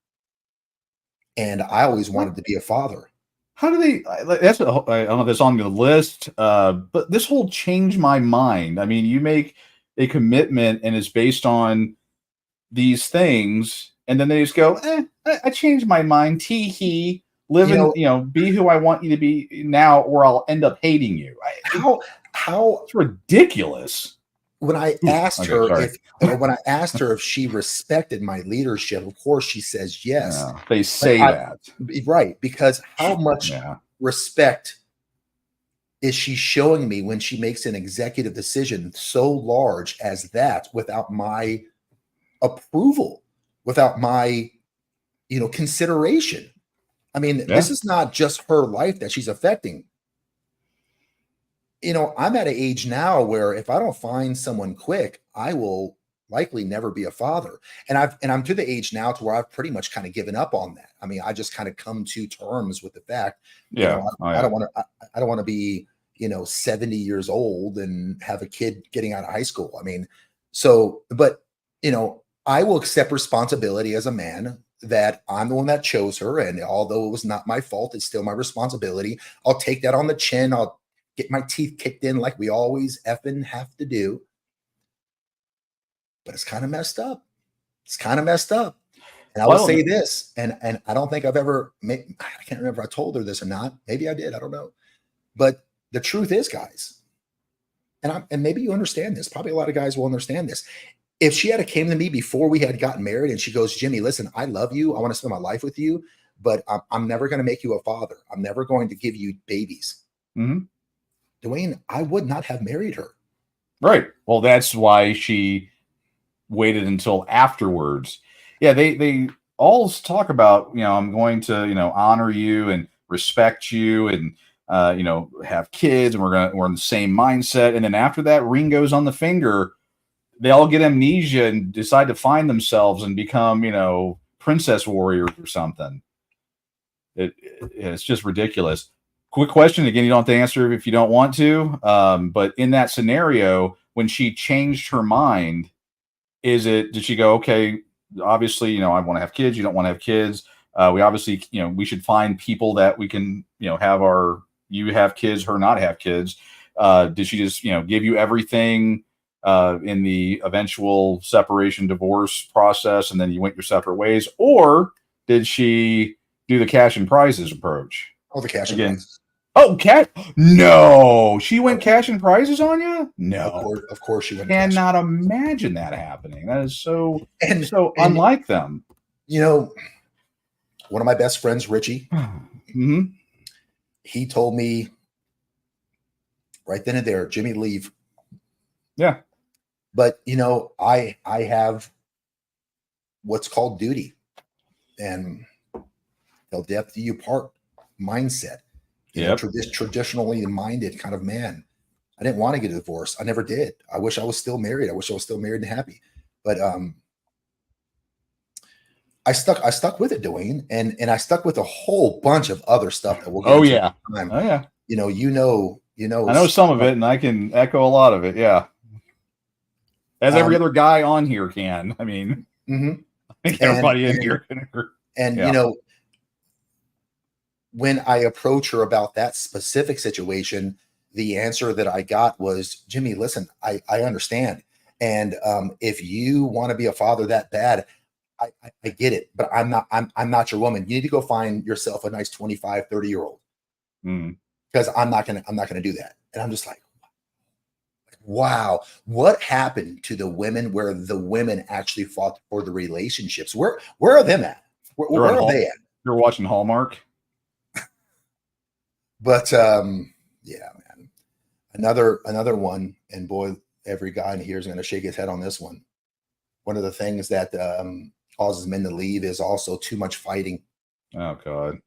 And I always wanted to be a father. How do they? That's I don't know if that's on the list, but this whole change my mind. I mean, you make a commitment and it's based on these things, and then they just go, I changed my mind. Tee hee. Live in, be who I want you to be now, or I'll end up hating you. How It's ridiculous. when I asked Okay, her sorry. if she respected my leadership, of course she says yes. Yeah, they say that. Right, because how much Yeah. respect is she showing me when she makes an executive decision so large as that without my approval, without my, consideration? I mean, Yeah. this is not just her life that she's affecting. I'm at an age now where if I don't find someone quick, I will likely never be a father. And I'm to the age now to where I've pretty much kind of given up on that. I mean, I just kind of come to terms with the fact, Yeah. I don't want to I don't want to be, 70 years old and have a kid getting out of high school. I mean, but I will accept responsibility as a man that I'm the one that chose her. And although it was not my fault, it's still my responsibility. I'll take that on the chin. I'll get my teeth kicked in like we always effing have to do. But it's kind of messed up. It's kind of messed up. And I will say this, and I don't think I've ever I can't remember if I told her this or not. Maybe I did. I don't know. But the truth is, guys, and maybe you understand this. Probably a lot of guys will understand this. If she had came to me before we had gotten married and she goes, Jimmy, listen, I love you. I want to spend my life with you, but I'm never going to make you a father. I'm never going to give you babies. Mm-hmm. Dwayne, I would not have married her. Right. Well, that's why she waited until afterwards. Yeah, they all talk about, I'm going to, honor you and respect you and have kids, and we're in the same mindset. And then after that ring goes on the finger, they all get amnesia and decide to find themselves and become, princess warriors or something. It's just ridiculous. Quick question. Again, you don't have to answer if you don't want to. But in that scenario, when she changed her mind, did she go, okay, obviously, I want to have kids. You don't want to have kids. We obviously, we should find people that we can, you have kids, her not have kids. Did she just, give you everything in the eventual separation divorce process, and then you went your separate ways? Or did she do the cash and prizes approach? Oh, the cash and prizes. Oh, No, she went cash and prizes on you? No, of course she went. Cannot imagine that happening. That is so unlike them. One of my best friends, Richie, mm-hmm. He told me right then and there, Jimmy, leave. Yeah, but I have what's called duty, and they'll death do you part mindset. This traditionally minded kind of man. I didn't want to get a divorce. I never did. I wish I was still married. I wish I was still married and happy. But I stuck with it, Dwayne, and I stuck with a whole bunch of other stuff that we'll get into yeah. time. Oh yeah. I know some of it, and I can echo a lot of it. Yeah. As every other guy on here can. I mean, mm-hmm. I think everybody in here can agree. And when I approach her about that specific situation, the answer that I got was, Jimmy, listen, I understand. And if you want to be a father that bad, I get it, but I'm not your woman. You need to go find yourself a nice 25, 30-year-old. Because I'm not going to do that. And I'm just like, wow, what happened to the women where the women actually fought for the relationships? Where are them at? Where are they at? You're watching Hallmark. But yeah, man, another one, and boy, every guy in here is going to shake his head on this one. One of the things that causes men to leave is also too much fighting. Oh God.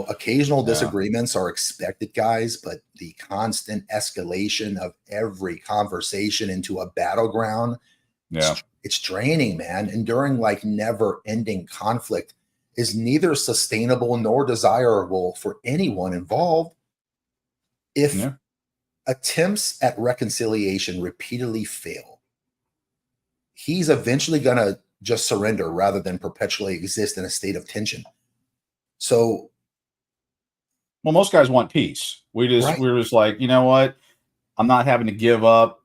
Occasional disagreements are expected, guys, but the constant escalation of every conversation into a battleground, it's draining, man. Enduring like never-ending conflict is neither sustainable nor desirable for anyone involved. If attempts at reconciliation repeatedly fail, he's eventually going to just surrender rather than perpetually exist in a state of tension. So, well, most guys want peace. We're just like, you know what? I'm not having to give up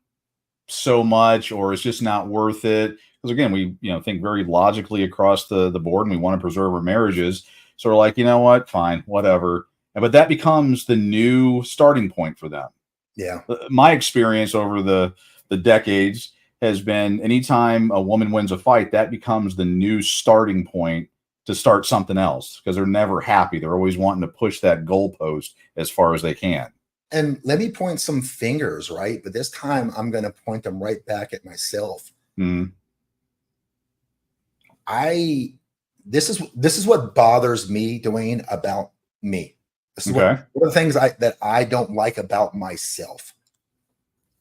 so much, or it's just not worth it. because again, we think very logically across the board, and we want to preserve our marriages. So we're like, you know what, fine, whatever. But that becomes the new starting point for them. Yeah. My experience over the decades has been anytime a woman wins a fight, that becomes the new starting point to start something else, because they're never happy. They're always wanting to push that goalpost as far as they can. And let me point some fingers, right? But this time I'm going to point them right back at myself. Mm-hmm. This is what bothers me, Dwayne, about me. This is one of the things that I don't like about myself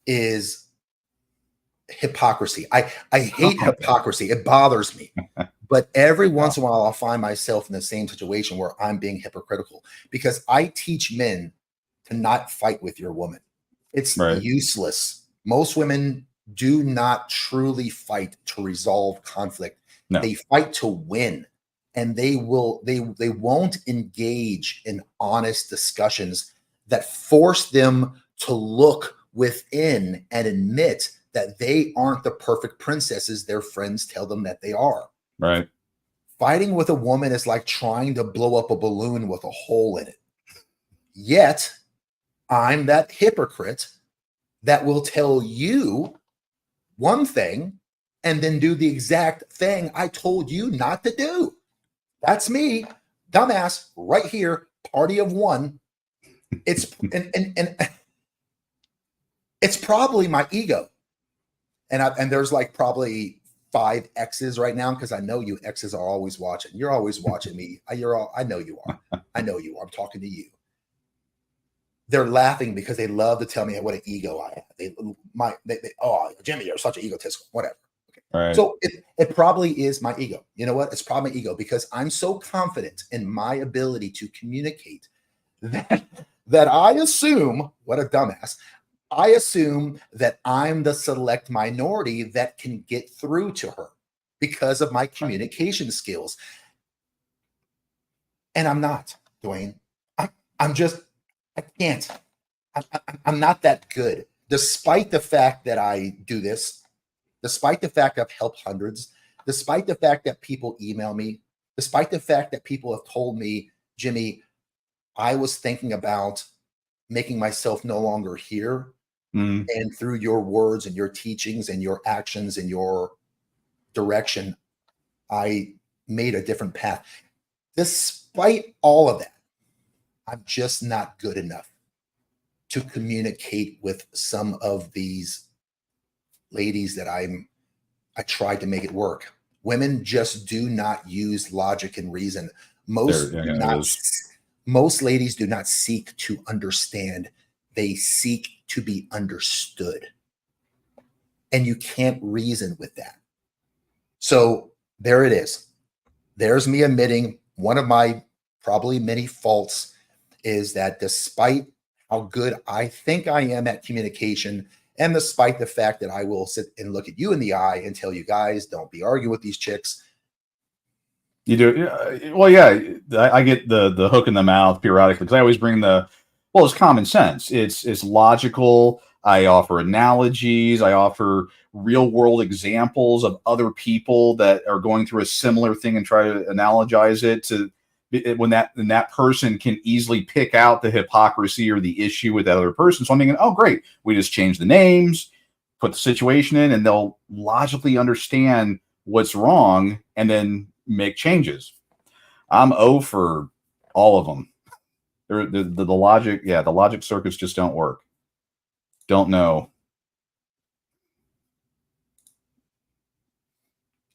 is hypocrisy. I hate hypocrisy. It bothers me. But every once in a while, I'll find myself in the same situation where I'm being hypocritical, because I teach men to not fight with your woman. It's useless. Most women do not truly fight to resolve conflict. No. They fight to win, and they won't engage in honest discussions that force them to look within and admit that they aren't the perfect princesses their friends tell them that they are. Right. Fighting with a woman is like trying to blow up a balloon with a hole in it. Yet, I'm that hypocrite that will tell you one thing and then do the exact thing I told you not to do. That's me, dumbass, right here, party of one. It's and it's probably my ego. And there's like probably 5 X's right now, because I know you X's are always watching. You're always watching me. I know you are. I know you are. I'm talking to you. They're laughing because they love to tell me what an ego I have. Oh, Jimmy, you're such an egotist. Whatever. Okay. Right. So it probably is my ego. You know what? It's probably my ego, because I'm so confident in my ability to communicate that I assume, what a dumbass, I assume that I'm the select minority that can get through to her because of my communication skills. And I'm not, Dwayne. I'm just, I can't. I'm not that good. Despite the fact that I do this, despite the fact I've helped hundreds, despite the fact that people email me, despite the fact that people have told me, Jimmy, I was thinking about making myself no longer here. And through your words and your teachings and your actions and your direction, I made a different path. Despite all of that, I'm just not good enough to communicate with some of these ladies that I tried to make it work. Women just do not use logic and reason. Most ladies do not seek to understand. They seek to be understood. And you can't reason with that. So there it is. There's me admitting one of my probably many faults is that despite how good I think I am at communication, and despite the fact that I will sit and look at you in the eye and tell you guys, don't be arguing with these chicks. You do. Well, yeah, I get the hook in the mouth periodically, because I always bring it's common sense. It's logical. I offer analogies. I offer real world examples of other people that are going through a similar thing and try to analogize it to when that person can easily pick out the hypocrisy or the issue with that other person. So I'm thinking, oh, great. We just change the names, put the situation in, and they'll logically understand what's wrong and then make changes. I'm O for all of them. The logic, the logic circuits just don't work. Don't know.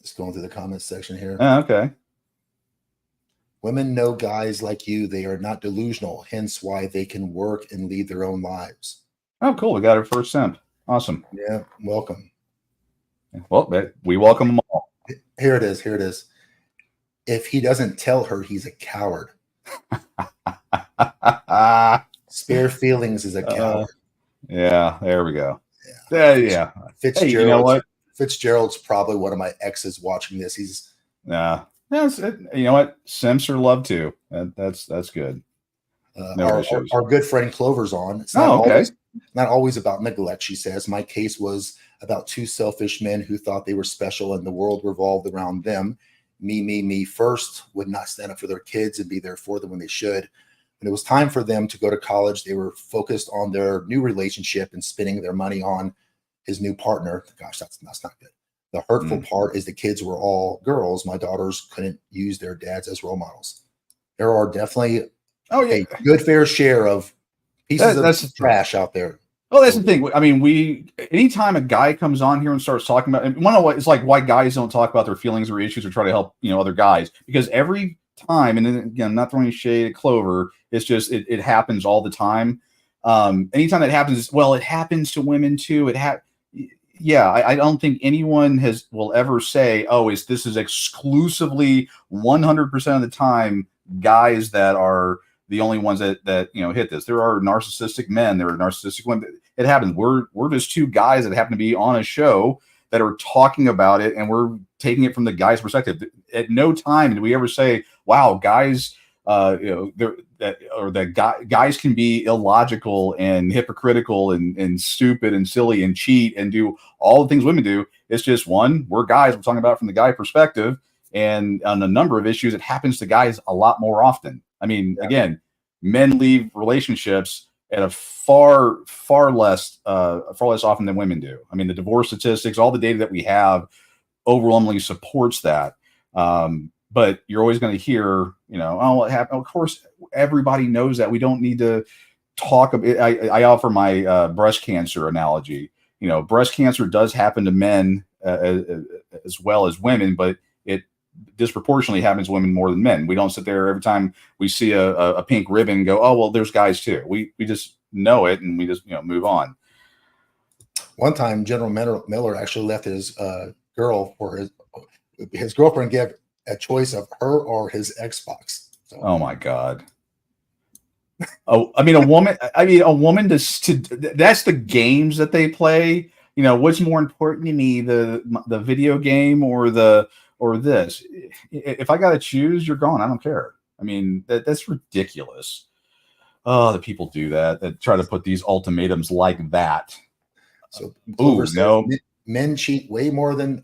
Just going through the comments section here. Okay. Women know guys like you. They are not delusional, hence why they can work and lead their own lives. Oh, cool. We got our first simp. Awesome. Yeah, welcome. Well, we welcome them all. Here it is. Here it is. If he doesn't tell her, he's a coward. Spare feelings is a coward. Yeah, there we go. Yeah. Fitzgerald. Hey, you know what? Fitzgerald's probably one of my exes watching this. He's you know what? Simps are loved too. That's good. Our good friend Clover's on. It's not always about neglect. She says my case was about two selfish men who thought they were special and the world revolved around them. Me first, would not stand up for their kids and be there for them when they should. When it was time for them to go to college, they were focused on their new relationship and spending their money on his new partner. Gosh, that's not good. The hurtful part is the kids were all girls. My daughters couldn't use their dads as role models. There are definitely a good fair share of pieces of trash out there. Well, that's the thing. I mean, anytime a guy comes on here and starts talking about, and one of what it's like why guys don't talk about their feelings or issues or try to help, other guys, because every time, and then again, I'm not throwing any shade at Clover, it's just, it happens all the time. Anytime that happens, well, it happens to women too. I don't think anyone will ever say, this is exclusively 100% of the time guys that are the only ones that hit this. There are narcissistic men, there are narcissistic women. It happens. We're just two guys that happen to be on a show that are talking about it, and we're taking it from the guy's perspective. At no time did we ever say, "Wow, guys, guys can be illogical and hypocritical and stupid and silly and cheat and do all the things women do." It's just we're guys. We're talking about it from the guy perspective, and on a number of issues, it happens to guys a lot more often. I mean, again, men leave relationships at a far less often than women do. I mean, the divorce statistics, all the data that we have overwhelmingly supports that. But you're always going to hear, what happened. Of course, everybody knows that. We don't need to talk about it. I offer my breast cancer analogy. Breast cancer does happen to men as well as women, but it disproportionately happens to women more than men. We don't sit there every time we see a pink ribbon and go, "Oh, well, there's guys too." We just know it, and we just move on. One time, General Miller actually left his girl for his girlfriend gave a choice of her or his Xbox. So. Oh my God. Oh, I mean, a woman that's the games that they play. What's more important to me, the video game or this? If I got to choose, you're gone. I don't care. I mean, that's ridiculous. Oh, the people do that try to put these ultimatums like that. So, no, men cheat way more than,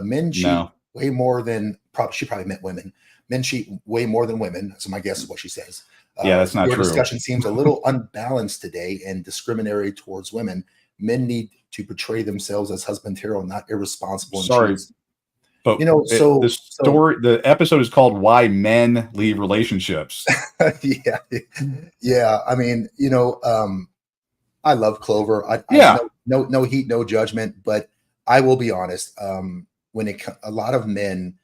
men cheat way more than, she probably meant women. Men cheat way more than women. So my guess is what she says. That's not true. Your discussion seems a little unbalanced today and discriminatory towards women. Men need to portray themselves as husband material, not irresponsible. Sorry. But the episode is called "Why Men Leave Relationships." Yeah. I mean, I love Clover. No heat, no judgment. But I will be honest. A lot of men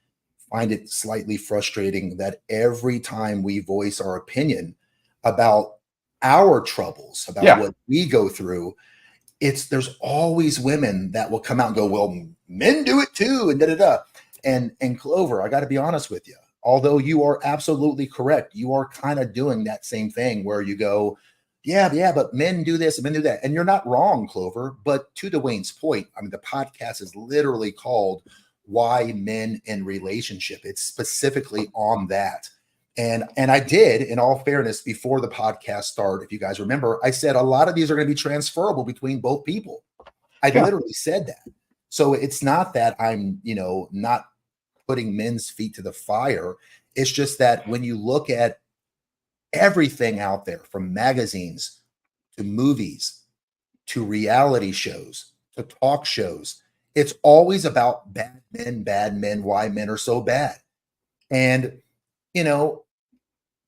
find it slightly frustrating that every time we voice our opinion about our troubles, about what we go through, there's always women that will come out and go, "Well, men do it too," and da-da-da. And Clover, I got to be honest with you. Although you are absolutely correct, you are kind of doing that same thing where you go, yeah, but men do this and men do that. And you're not wrong, Clover. But to Dwayne's point, I mean, the podcast is literally called "Why Men in Relationship." It's specifically on that. And I did, in all fairness, before the podcast started, if you guys remember, I said a lot of these are going to be transferable between both people. I literally said that. So it's not that I'm, not putting men's feet to the fire. It's just that when you look at everything out there, from magazines to movies to reality shows to talk shows, it's always about bad men, why men are so bad. And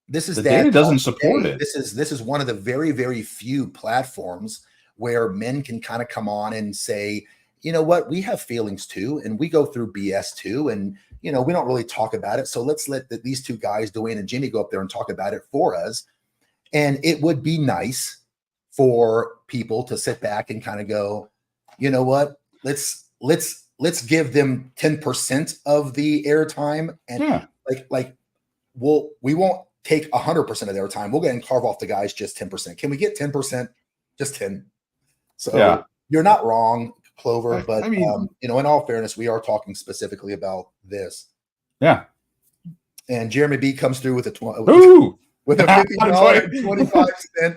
this is the data doesn't support it. This is one of the very, very few platforms where men can kind of come on and say, "You know what, we have feelings too, and we go through BS too, and we don't really talk about it. So let's let these two guys, Dwayne and Jimmy, go up there and talk about it for us." And it would be nice for people to sit back and kind of go, "You know what, let's give them 10% of the airtime, and we won't take 100% of their time. We'll go ahead and carve off the guys just 10%. Can we get 10%? Just 10." So you're not wrong, Clover, but I mean, in all fairness, we are talking specifically about this. Yeah. And Jeremy B comes through with a $50.25.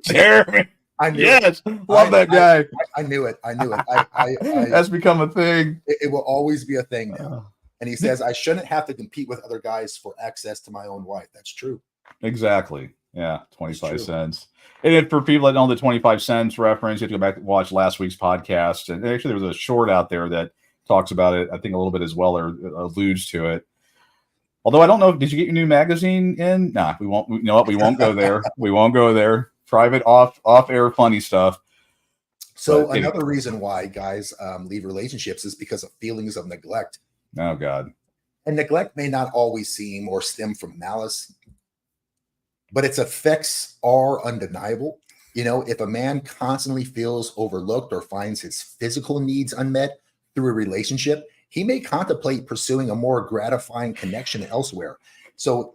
Jeremy. I knew it. Yes, love that guy. I knew it. I knew it. I That's become a thing. it will always be a thing now. And he says, I shouldn't have to compete with other guys for access to my own wife. That's true. Exactly. Yeah, 25 cents. And then for people that know the 25 cents reference, you have to go back and watch last week's podcast. And actually, there was a short out there that talks about it, I think, a little bit as well, or alludes to it. Although I don't know, did you get your new magazine in? Nah, we won't. You know what? We won't go there. We won't go there. Private, off-air, funny stuff. So another reason why guys leave relationships is because of feelings of neglect. Oh, God. And neglect may not always seem or stem from malice, but its effects are undeniable. You know, if a man constantly feels overlooked or finds his physical needs unmet through a relationship, he may contemplate pursuing a more gratifying connection elsewhere. So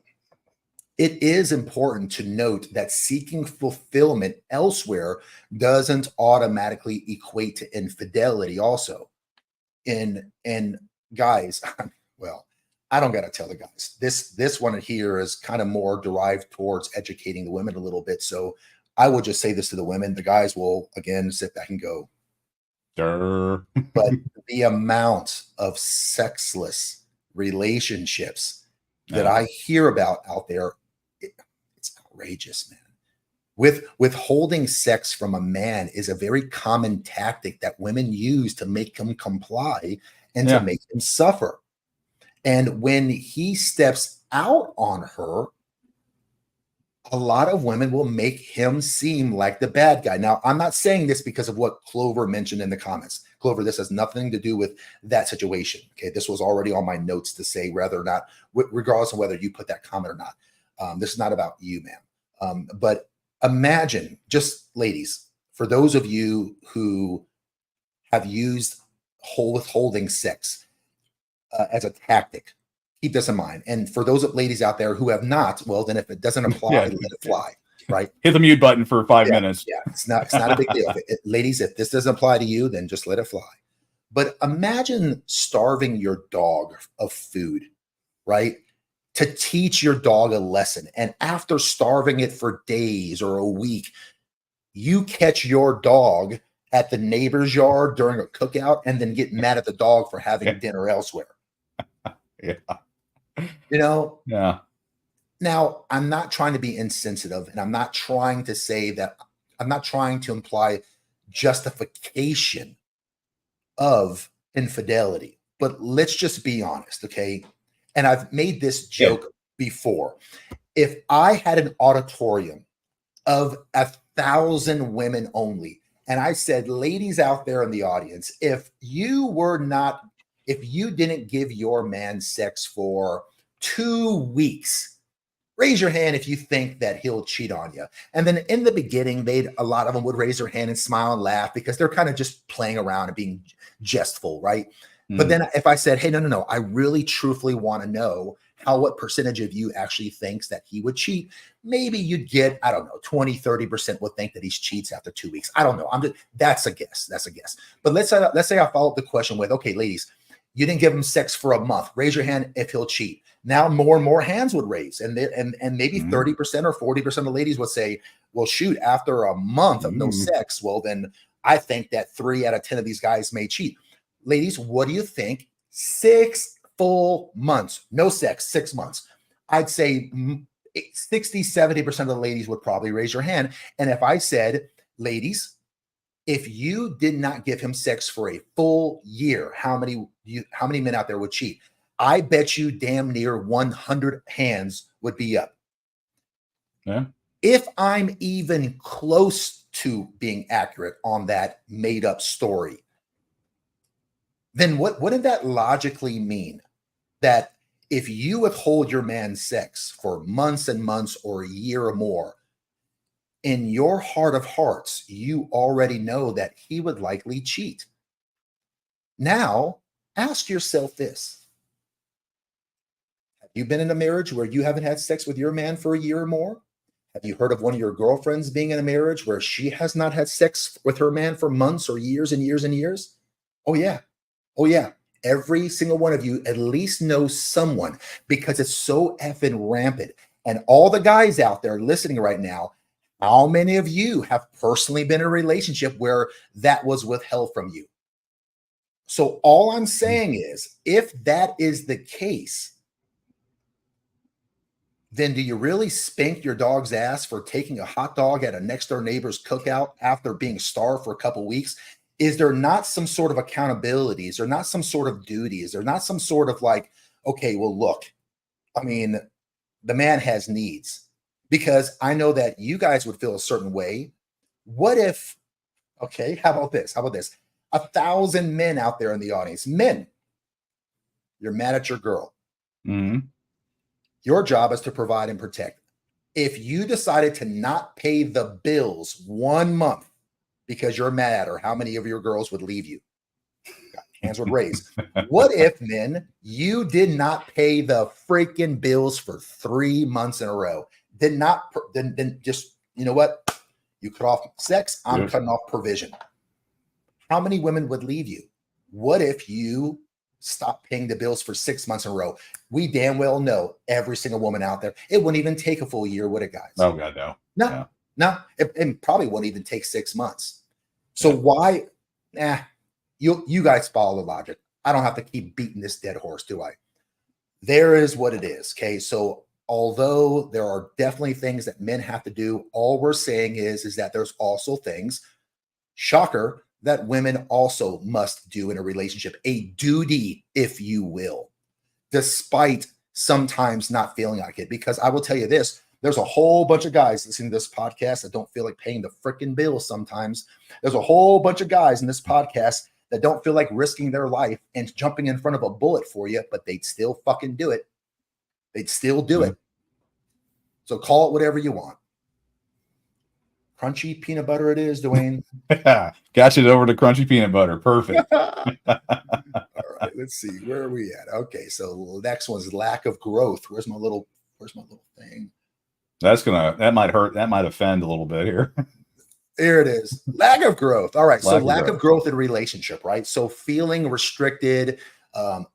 it is important to note that seeking fulfillment elsewhere doesn't automatically equate to infidelity also. And guys, well, I don't got to tell the guys. This one here is kind of more derived towards educating the women a little bit. So I will just say this to the women. The guys will, again, sit back and go, Durr. But the amount of sexless relationships that I hear about out there, it's outrageous, man. Withholding sex from a man is a very common tactic that women use to make him comply and to make him suffer. And when he steps out on her, a lot of women will make him seem like the bad guy. Now, I'm not saying this because of what Clover mentioned in the comments. Clover, this has nothing to do with that situation. Okay, this was already on my notes to say whether or not, regardless of whether you put that comment or not. This is not about you, ma'am. But imagine, just ladies, for those of you who have used withholding sex as a tactic, keep this in mind. And for those ladies out there who have not, well, then if it doesn't apply, let it fly, right? Hit the mute button for 5 minutes. Yeah, it's not a big deal. Ladies, if this doesn't apply to you, then just let it fly. But imagine starving your dog of food, right? To teach your dog a lesson. And after starving it for days or a week, you catch your dog at the neighbor's yard during a cookout and then get mad at the dog for having dinner elsewhere. Yeah. You know? Yeah. Now, I'm not trying to be insensitive, and I'm not trying to say that, I'm not trying to imply justification of infidelity, but let's just be honest, okay? And I've made this joke before. If I had an auditorium of 1,000 women only, and I said, ladies out there in the audience, if you didn't give your man sex for 2 weeks, raise your hand if you think that he'll cheat on you. And then in the beginning, a lot of them would raise their hand and smile and laugh because they're kind of just playing around and being jestful, right? But then if I said, hey, no, I really truthfully want to know what percentage of you actually thinks that he would cheat, maybe you'd get, I don't know, 20, 30% would think that he cheats after 2 weeks. I don't know. That's a guess. But let's say I follow up the question with, okay, ladies, you didn't give him sex for a month. Raise your hand if he'll cheat. Now more and more hands would raise. And maybe 30% or 40% of ladies would say, well, shoot, after a month of no sex, well, then I think that 3 out of 10 of these guys may cheat. Ladies, what do you think? 6 full months, no sex, 6 months. I'd say 60, 70% of the ladies would probably raise your hand. And if I said, ladies, if you did not give him sex for a full year, how many men out there would cheat? I bet you damn near 100 hands would be up. Yeah. If I'm even close to being accurate on that made up story, then wouldn't that logically mean that if you withhold your man's sex for months and months or a year or more, in your heart of hearts, you already know that he would likely cheat? Now, ask yourself this. Have you been in a marriage where you haven't had sex with your man for a year or more? Have you heard of one of your girlfriends being in a marriage where she has not had sex with her man for months or years and years and years? Oh, yeah. Oh, yeah. Every single one of you at least knows someone, because it's so effing rampant. And all the guys out there listening right now, How many of you have personally been in a relationship where that was withheld from you? So all I'm saying is, if that is the case, then do you really spank your dog's ass for taking a hot dog at a next door neighbor's cookout after being starved for a couple weeks? Is there not some sort of accountability? Is there not some sort of duty? Is there not some sort of like, okay, well, look, I mean, the man has needs, because I know that you guys would feel a certain way. What if, okay, how about this? How about this? 1,000 men out there in the audience, men, you're mad at your girl. Mm-hmm. Your job is to provide and protect. If you decided to not pay the bills 1 month because you're mad at her, how many of your girls would leave you? Hands would raise. What if, men, you did not pay the freaking bills for 3 months in a row? Then just, you know what? You cut off sex, I'm cutting off provision. How many women would leave you? What if you stop paying the bills for 6 months in a row? We damn well know every single woman out there, it wouldn't even take a full year, would it, guys? Oh, God, no. No. It probably won't even take 6 months. So why? You guys follow the logic. I don't have to keep beating this dead horse, do I? There is what it is, okay? So although there are definitely things that men have to do, all we're saying is that there's also things, shocker, that women also must do in a relationship, a duty, if you will, despite sometimes not feeling like it. Because I will tell you this, there's a whole bunch of guys listening to this podcast that don't feel like paying the freaking bills sometimes. There's a whole bunch of guys in this podcast that don't feel like risking their life and jumping in front of a bullet for you, but they'd still fucking do it. They'd still do it. So call it whatever you want. Crunchy peanut butter it is, Dwayne. Got you over to crunchy peanut butter. Perfect. All right, let's see. Where are we at? Okay, so the next one's lack of growth. Where's my little thing? That might hurt. That might offend a little bit here. Here it is. Lack of growth. All right. Lack of growth in a relationship, right? So feeling restricted,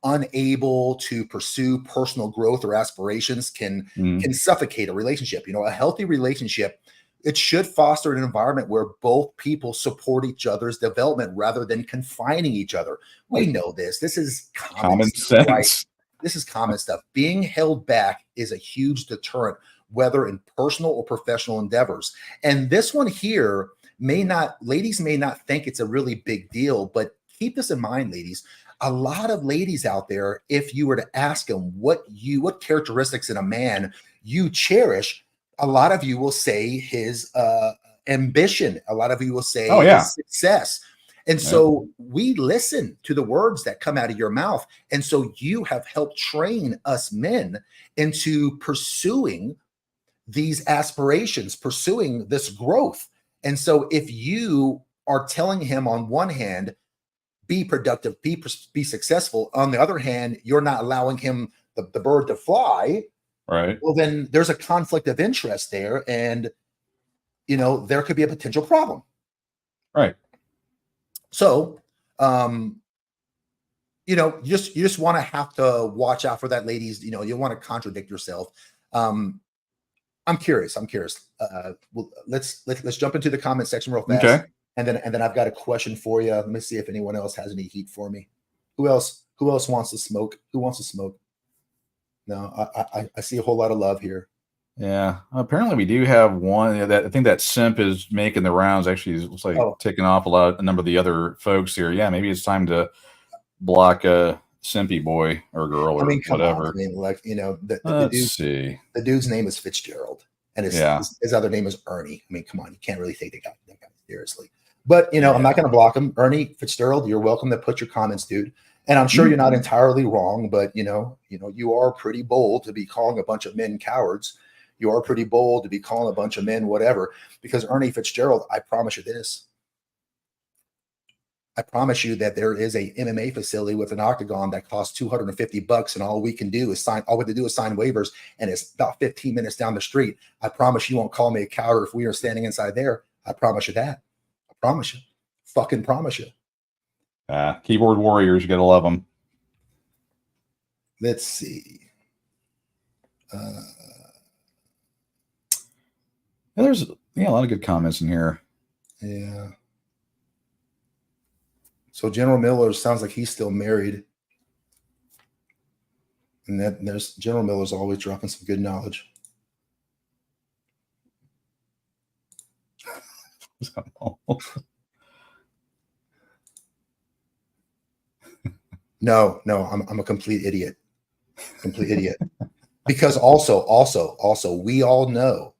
unable to pursue personal growth or aspirations can suffocate a relationship. You know, a healthy relationship, it should foster an environment where both people support each other's development rather than confining each other. We know this. This is common stuff, sense. right? This is common stuff. Being held back is a huge deterrent, whether in personal or professional endeavors. And this one here ladies may not think it's a really big deal, but keep this in mind, ladies. A lot of ladies out there, if you were to ask them what characteristics in a man you cherish, a lot of you will say his ambition. A lot of you will say his success. And so we listen to the words that come out of your mouth. And so you have helped train us men into pursuing these aspirations, pursuing this growth. And so if you are telling him on one hand, be productive, be successful, on the other hand, you're not allowing him the bird to fly, right? Well, then there's a conflict of interest there, and you know there could be a potential problem, right? So you know, you just want to have to watch out for that, ladies. You know, you want to contradict yourself. I'm curious. Well, let's jump into the comment section real fast. Okay. And then I've got a question for you. Let me see if anyone else has any heat for me. Who else wants to smoke? Who wants to smoke? No, I see a whole lot of love here. Yeah. Apparently we do have one that I think that simp is making the rounds. Actually, it looks like taking off a number of the other folks here. Yeah, maybe it's time to block a simpy boy or girl or whatever. I mean, like, you know, the dude's name is Fitzgerald, and his other name is Ernie. I mean, come on, you can't really take that guy seriously. But you know, I'm not going to block him. Ernie Fitzgerald, you're welcome to put your comments, dude. And I'm sure you're not entirely wrong, but you know, you are pretty bold to be calling a bunch of men cowards. You are pretty bold to be calling a bunch of men whatever. Because Ernie Fitzgerald, I promise you this. I promise you that there is a MMA facility with an octagon that costs $250, and all we have to do is sign waivers, and it's about 15 minutes down the street. I promise you won't call me a coward if we are standing inside there. I promise you that. I promise you. Fucking promise you. Keyboard warriors, you gotta love them. Let's see. There's Yeah, a lot of good comments in here. Yeah. So General Miller sounds like he's still married. And there's General Miller's always dropping some good knowledge. No, I'm a complete idiot. Complete idiot. Because also, we all know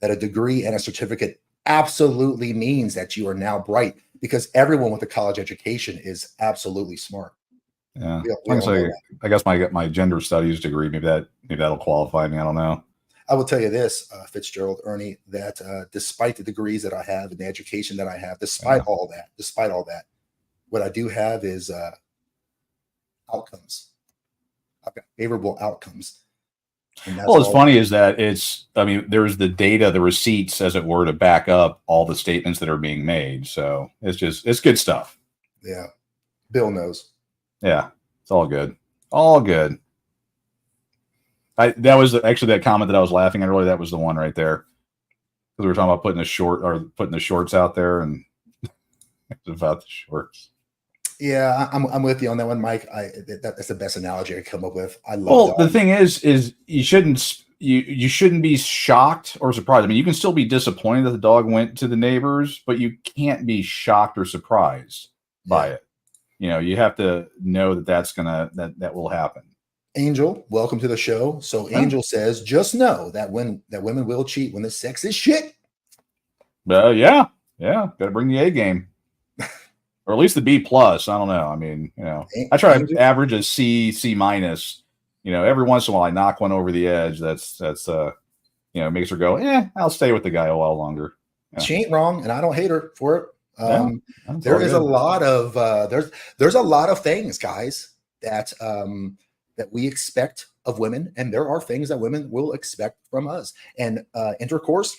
that a degree and a certificate absolutely means that you are now bright, because everyone with a college education is absolutely smart. Yeah, We all know that. I guess my gender studies degree, maybe that'll qualify me. I don't know. I will tell you this, Fitzgerald, Ernie, that despite the degrees that I have and the education that I have, despite all that, what I do have is outcomes. I've got favorable outcomes. Well, what's funny is that there's the data, the receipts, as it were, to back up all the statements that are being made. So it's good stuff. Yeah. Bill knows. Yeah. It's all good. All good. That was actually that comment that I was laughing at earlier. That was the one right there. Because we were talking about putting the shorts out there, and it's about the shorts. Yeah, I'm with you on that one, Mike. That's the best analogy I come up with. I love. Well, the thing is you shouldn't be shocked or surprised. I mean, you can still be disappointed that the dog went to the neighbors, but you can't be shocked or surprised by it. You know, you have to know that will happen. Angel, welcome to the show. So Angel says, just know that women will cheat when the sex is shit. Yeah. Got to bring the A game. Or at least the B plus. I don't know. I mean, I try to average a C minus. Every once in a while I knock one over the edge. That's makes her go, I'll stay with the guy a while longer. Yeah. She ain't wrong, and I don't hate her for it. There is a lot of there's a lot of things, guys, that we expect of women, and there are things that women will expect from us. And intercourse,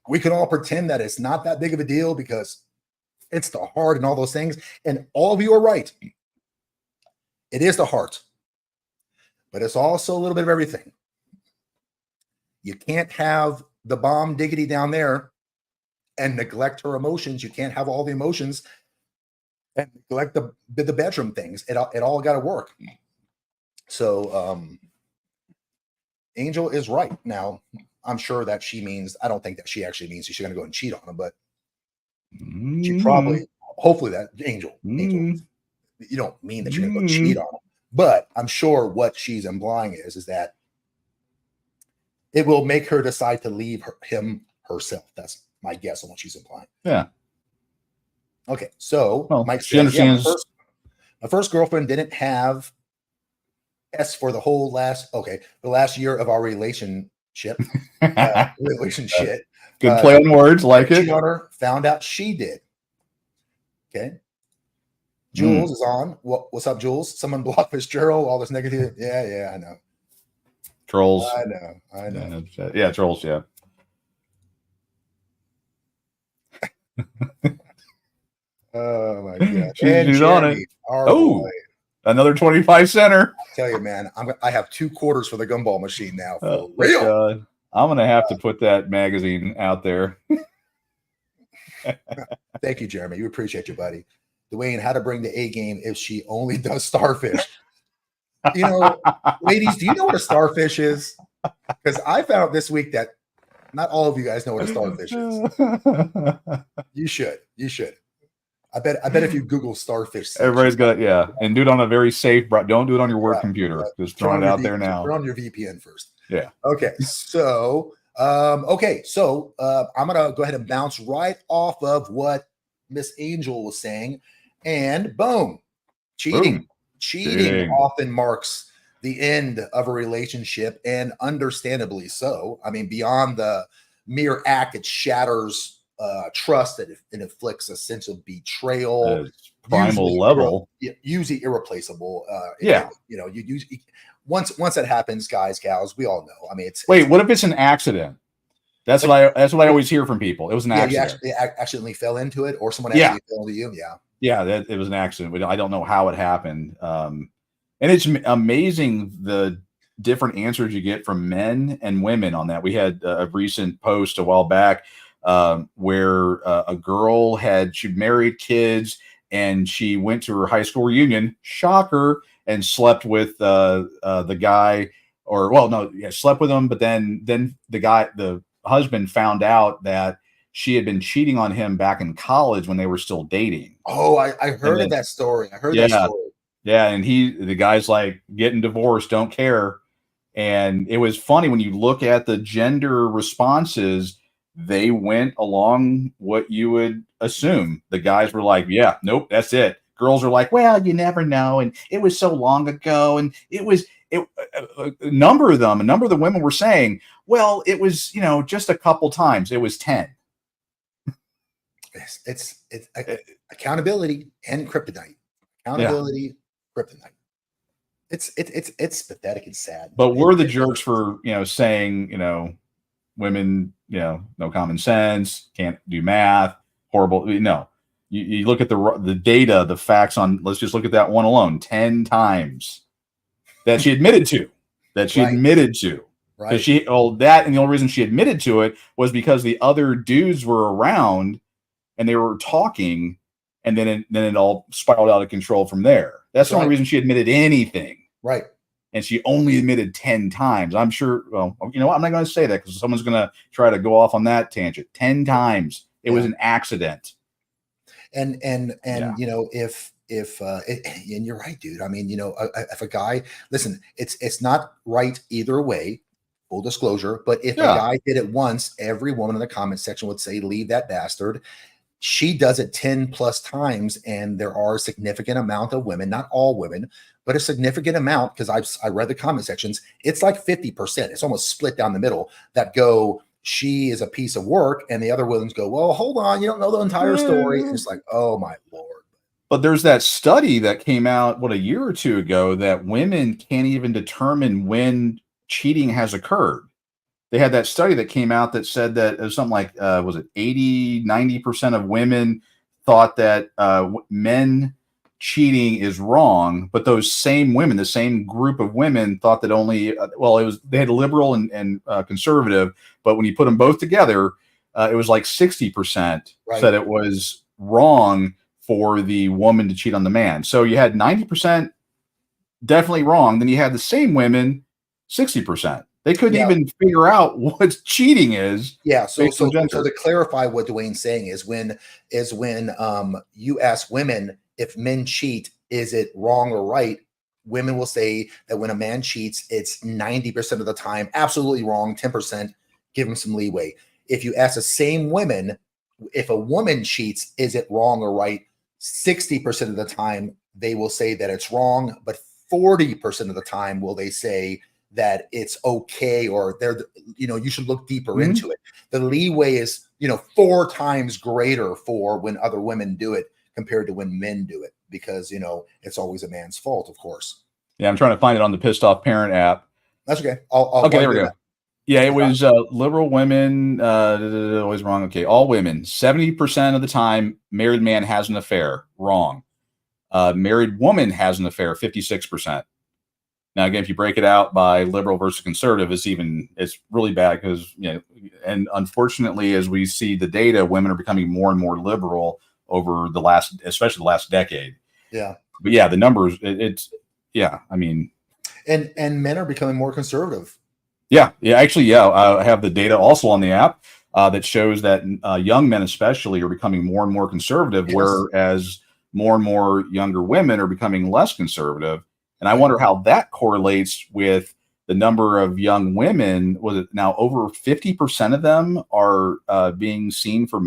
we can all pretend that it's not that big of a deal because it's the heart and all those things. And all of you are right. It is the heart, but it's also a little bit of everything. You can't have the bomb diggity down there and neglect her emotions. You can't have all the emotions and neglect the bedroom things. It all got to work. So Angel is right. Now, I'm sure that I don't think that she actually means she's going to go and cheat on him, but she probably, hopefully that Angel, you don't mean that you're going to go cheat on him, but I'm sure what she's implying is that it will make her decide to leave him herself. That's my guess on what she's implying. Yeah. Okay. So Mike she understands. My first girlfriend didn't have S for the last year of our relationship. Good play on words, like it. On her, found out she did. Okay. Jules is on. What's up, Jules? Someone blocked Fitzgerald. All this negativity. Yeah, I know. Trolls. I know. Yeah, trolls. Yeah. Oh my God. She's on it. Boy. Another 25 center. I tell you, man, I have 2 quarters for the gumball machine now. For real. God. I'm gonna have to put that magazine out there. Thank you, Jeremy. We appreciate you, buddy. Dwayne, how to bring the A game if she only does starfish? Ladies, do you know what a starfish is? Because I found this week that not all of you guys know what a starfish is. You should. I bet if you Google starfish, everybody's got and do it on a very safe. Don't do it on your work computer. Just throw it out there now. Turn on your VPN first. Yeah. Okay. So I'm gonna go ahead and bounce right off of what Miss Angel was saying, and boom, cheating often marks the end of a relationship, and understandably so. I mean, beyond the mere act, it shatters trust, that it inflicts a sense of betrayal, primal level, usually irreplaceable. Once that happens, guys, gals, we all know. I mean, what if it's an accident? That's what I always hear from people. It was an accident. You accidentally fell into it, or someone actually fell into you. Yeah, it was an accident. I don't know how it happened. And it's amazing the different answers you get from men and women on that. We had a recent post a while back where a girl she married, kids, and she went to her high school reunion, shocker, and slept with the guy, or well, no, yeah, slept with him, but then the husband found out that she had been cheating on him back in college when they were still dating. Oh, I heard of that story. I heard that Yeah, story. yeah, and the guy's like, getting divorced, don't care. And it was funny when you look at the gender responses, they went along what you would assume. The guys were like, yeah, nope, that's it. Girls are like, well, you never know, and it was so long ago, and a number of the women were saying, well, it was, just a couple times. It was 10. It's accountability and kryptonite. Accountability, kryptonite. It's pathetic and sad. But we're the jerks for saying women no common sense, can't do math, horrible. No, you look at the data, the facts on. Let's just look at that one alone. 10 times that she admitted to. Right. Because and the only reason she admitted to it was because the other dudes were around and they were talking, and then it all spiraled out of control from there. That's the only reason she admitted anything. Right. And she only admitted 10 times. I'm sure, well, you know what? I'm not going to say that because someone's going to try to go off on that tangent. 10 times. It was an accident. And if and you're right, dude. I mean, if a guy, listen, it's not right either way, full disclosure, but if a guy did it once, every woman in the comment section would say, leave that bastard. She does it 10 plus times, and there are a significant amount of women, not all women, but a significant amount, because I read the comment sections, it's like 50%. It's almost split down the middle that go, she is a piece of work, and the other women go, well, hold on, you don't know the entire story. And it's like, oh my Lord. But there's that study that came out, a year or two ago, that women can't even determine when cheating has occurred. They had that study that came out that said that it was something like, was it 90% of women thought that men cheating is wrong, but those same women, the same group of women, thought that only, they had liberal and conservative, but when you put them both together, it was like 60% said it was wrong for the woman to cheat on the man. So you had 90% definitely wrong. Then you had the same women, 60%. They couldn't even figure out what cheating is. Yeah. So to clarify what Dwayne's saying is when you ask women if men cheat, is it wrong or right? Women will say that when a man cheats, it's 90% of the time absolutely wrong, 10%, give him some leeway. If you ask the same women, if a woman cheats, is it wrong or right? 60% of the time they will say that it's wrong, but 40% of the time will they say that it's okay, or you should look deeper into it. The leeway is, 4 times greater for when other women do it compared to when men do it, because, it's always a man's fault, of course. Yeah. I'm trying to find it on the Pissed Off Parent app. That's okay. Okay, there we go. Yeah, it was liberal women, always wrong. Okay, all women, 70% of the time, married man has an affair. Wrong. Married woman has an affair, 56%. Now, again, if you break it out by liberal versus conservative, it's really bad because, and unfortunately, as we see the data, women are becoming more and more liberal over especially the last decade. Yeah. But yeah, the numbers, and men are becoming more conservative. Yeah. Actually, I have the data also on the app that shows that young men especially are becoming more and more conservative, whereas more and more younger women are becoming less conservative. And I wonder how that correlates with the number of young women. Was it now over 50% of them are being seen for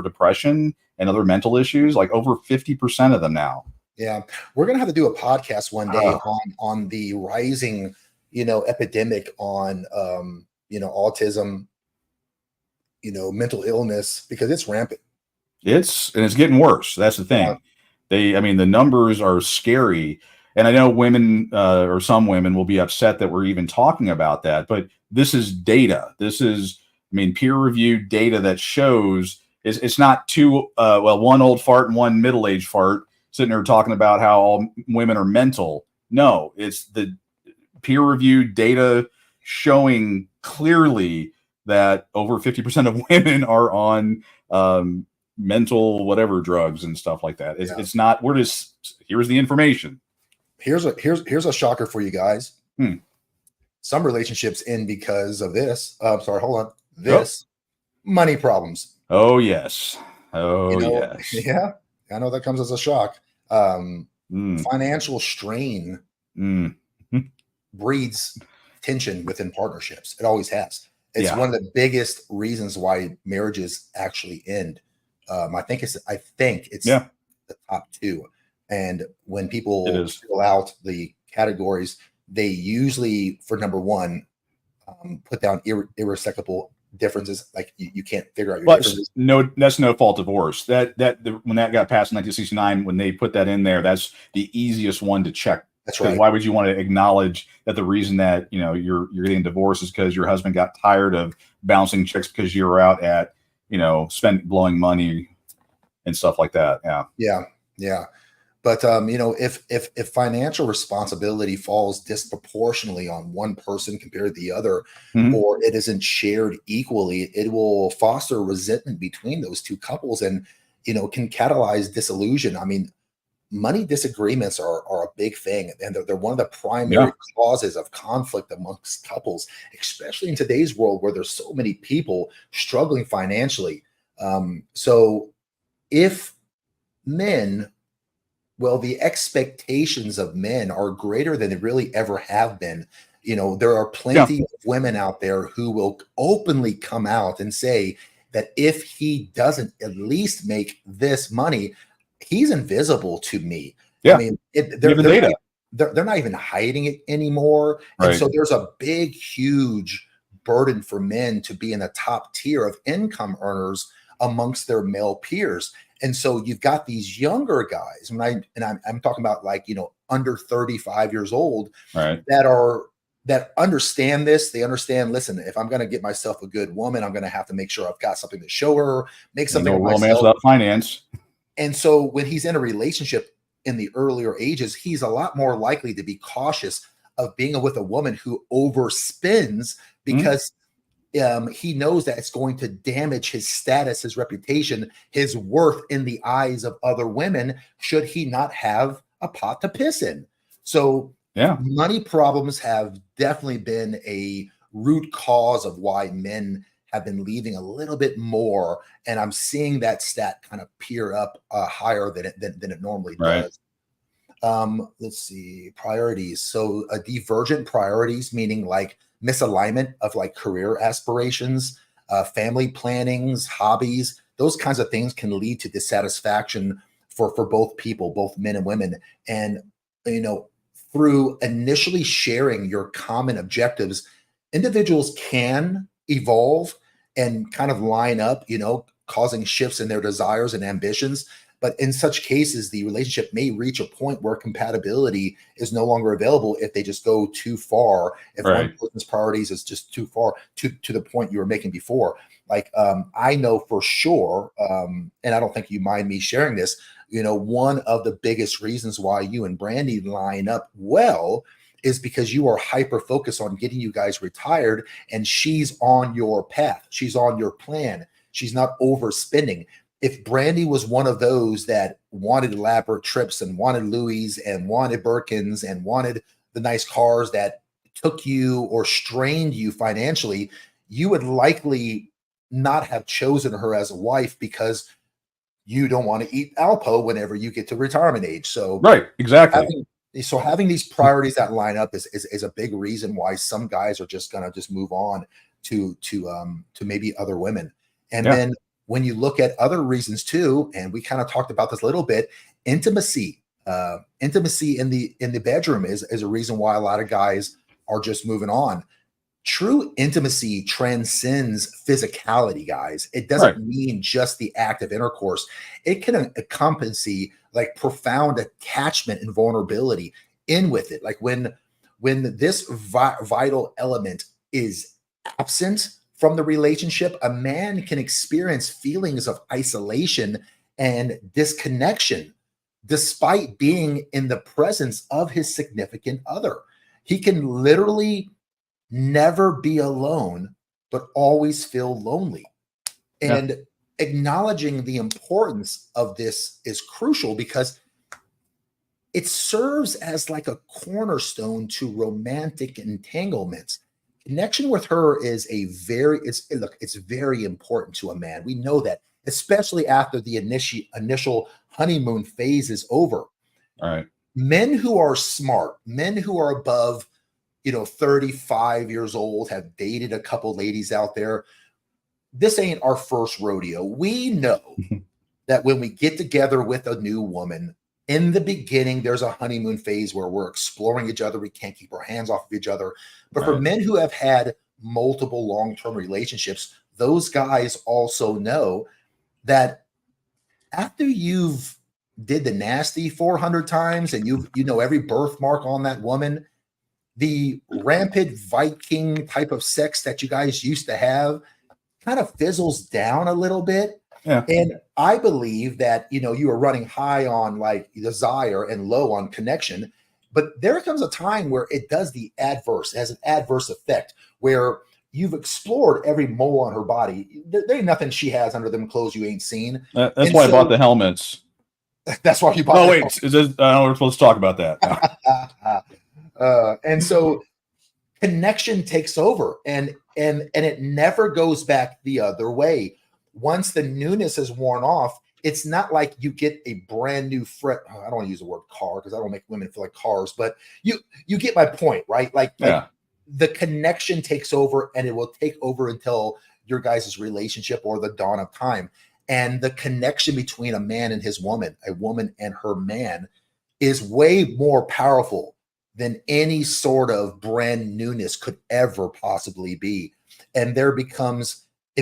depression and other mental issues? Like over 50% of them now. Yeah, we're gonna have to do a podcast one day on the rising, epidemic on autism, mental illness, because it's rampant. It's getting worse. That's the thing. The numbers are scary. And I know women or some women will be upset that we're even talking about that, but this is data. This is, peer-reviewed data that shows it's not one old fart and one middle-aged fart sitting there talking about how all women are mental. No, it's the peer-reviewed data showing clearly that over 50% of women are on mental whatever drugs and stuff like that. It's not, we're just, here's the information. Here's a shocker for you guys. Hmm. Some relationships end because of this. Sorry, hold on. This money problems. Oh yes. Oh yes. Yeah, I know that comes as a shock. Financial strain breeds tension within partnerships. It always has. It's one of the biggest reasons why marriages actually end. I think it's the top two. And when people fill out the categories, they usually, for number one, put down irreconcilable differences. Like you can't figure out your differences. No, that's no fault divorce. When that got passed in 1969, when they put that in there, that's the easiest one to check. That's right. Why would you want to acknowledge that the reason that you're getting divorced is because your husband got tired of bouncing chicks because you were out at blowing money and stuff like that. Yeah. But if financial responsibility falls disproportionately on one person compared to the other, or it isn't shared equally, it will foster resentment between those two couples, and can catalyze disillusion. I mean, money disagreements are a big thing, and they're one of the primary causes of conflict amongst couples, especially in today's world where there's so many people struggling financially. So if men, well, the expectations of men are greater than they really ever have been. There are plenty of women out there who will openly come out and say that if he doesn't at least make this money, he's invisible to me. I mean, they're not even hiding it anymore. Right. And so there's a big, huge burden for men to be in the top tier of income earners amongst their male peers. And so you've got these younger guys, I'm talking about under 35 years old, that understand this. They understand, listen, if I'm going to get myself a good woman, I'm going to have to make sure I've got something to show her, make something of myself. Without finance. And so when he's in a relationship in the earlier ages, he's a lot more likely to be cautious of being with a woman who overspends because he knows that it's going to damage his status, his reputation, his worth in the eyes of other women should he not have a pot to piss in. So money problems have definitely been a root cause of why men have been leaving a little bit more. And I'm seeing that stat kind of peer up higher than it normally does. Let's see, priorities. So divergent priorities, meaning like misalignment of like career aspirations, family plannings, hobbies, those kinds of things can lead to dissatisfaction for both people, both men and women. And, through initially sharing your common objectives, individuals can evolve and kind of line up, causing shifts in their desires and ambitions. But in such cases, the relationship may reach a point where compatibility is no longer available if they just go too far. If one person's priorities is just too far to the point you were making before. Like, I know for sure, and I don't think you mind me sharing this, one of the biggest reasons why you and Brandy line up well is because you are hyper focused on getting you guys retired, and she's on your path. She's on your plan. She's not overspending. If Brandy was one of those that wanted elaborate trips and wanted Louis and wanted Birkins and wanted the nice cars that took you or strained you financially, you would likely not have chosen her as a wife because you don't want to eat Alpo whenever you get to retirement age. So exactly. Having these priorities that line up is a big reason why some guys are just gonna move on to maybe other women. And then when you look at other reasons too, and we kind of talked about this a little bit, intimacy in the bedroom is a reason why a lot of guys are just moving on. True intimacy transcends physicality, guys. It doesn't mean just the act of intercourse. It can encompass like profound attachment and vulnerability in with it. Like when this vital element is absent from the relationship, a man can experience feelings of isolation and disconnection despite being in the presence of his significant other. He can literally never be alone, but always feel lonely. Yeah. And acknowledging the importance of this is crucial because it serves as like a cornerstone to romantic entanglements. Connection with her is it's very important to a man. We know that, especially after the initial honeymoon phase is over. All right. Men who are smart, men who are above, 35 years old, have dated a couple ladies out there. This ain't our first rodeo. We know that when we get together with a new woman, in the beginning, there's a honeymoon phase where we're exploring each other. We can't keep our hands off of each other. But for Right. men who have had multiple long-term relationships, those guys also know that after you've did the nasty 400 times and every birthmark on that woman, the rampant Viking type of sex that you guys used to have kind of fizzles down a little bit. Yeah. And I believe that, you are running high on like desire and low on connection. But there comes a time where it has an adverse effect where you've explored every mole on her body. There ain't nothing she has under them clothes you ain't seen. That's And why I bought so the helmets. that's why you bought Oh, the wait. Is this, we're supposed to talk about that. No. and so connection takes over and it never goes back the other way. Once the newness is worn off, it's not like you get a brand new I don't want to use the word car because I don't make women feel like cars, but you get my point, right? Like the connection takes over, and it will take over until your guys' relationship or the dawn of time. And the connection between a man and his woman, a woman and her man, is way more powerful than any sort of brand newness could ever possibly be. And it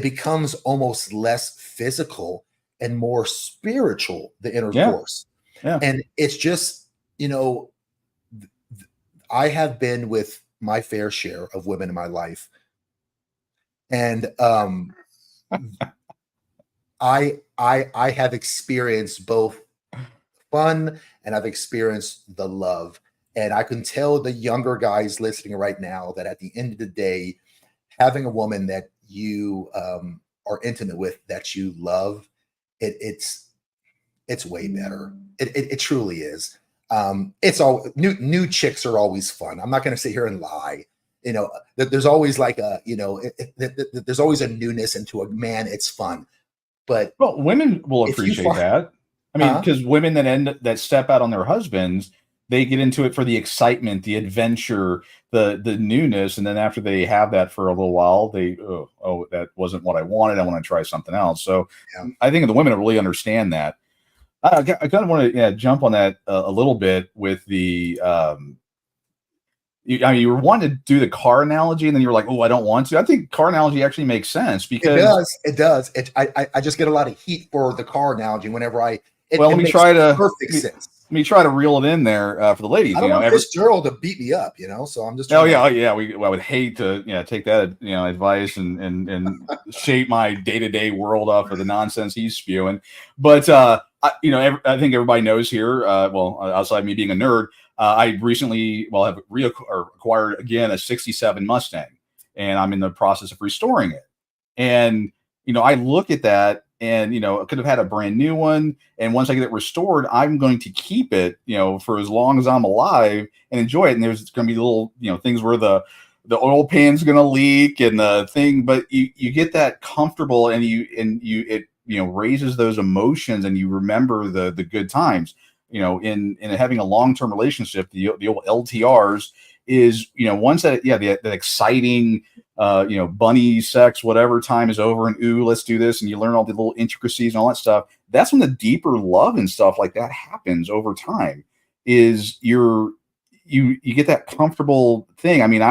becomes almost less physical and more spiritual, the intercourse. Yeah. And it's just, I have been with my fair share of women in my life. And I have experienced both fun and I've experienced the love. And I can tell the younger guys listening right now that at the end of the day, having a woman that you are intimate with, that you love, it's way better. It truly is. It's all new chicks are always fun. I'm not going to sit here and lie. That there's always like there's always a newness into a man. It's fun, but women will appreciate that. I mean, because women that step out on their husbands, they get into it for the excitement, the adventure, the newness, and then after they have that for a little while, they that wasn't what I wanted. I want to try something else. So I think the women really understand that. I kind of want to jump on that a little bit with the. You were wanting to do the car analogy, and then you're like, "Oh, I don't want to." I think car analogy actually makes sense because it does. I just get a lot of heat for the car analogy whenever let me try to perfect sense. Let me try to reel it in there for the ladies. I don't want Fitzgerald to beat me up, so I'm just. I would hate to take that advice and shape my day-to-day world off of the nonsense he's spewing. But I think everybody knows here. Outside me being a nerd, I recently have acquired again a '67 Mustang, and I'm in the process of restoring it. And I look at that. And, I could have had a brand new one. And once I get it restored, I'm going to keep it, for as long as I'm alive and enjoy it. And there's going to be little, things where the oil pan's going to leak and the thing, but you get that comfortable and it raises those emotions and you remember the good times, in having a long-term relationship, the old LTRs is, once that exciting, bunny sex, whatever time is over and ooh, let's do this. And you learn all the little intricacies and all that stuff. That's when the deeper love and stuff like that happens over time is you get that comfortable thing. I mean,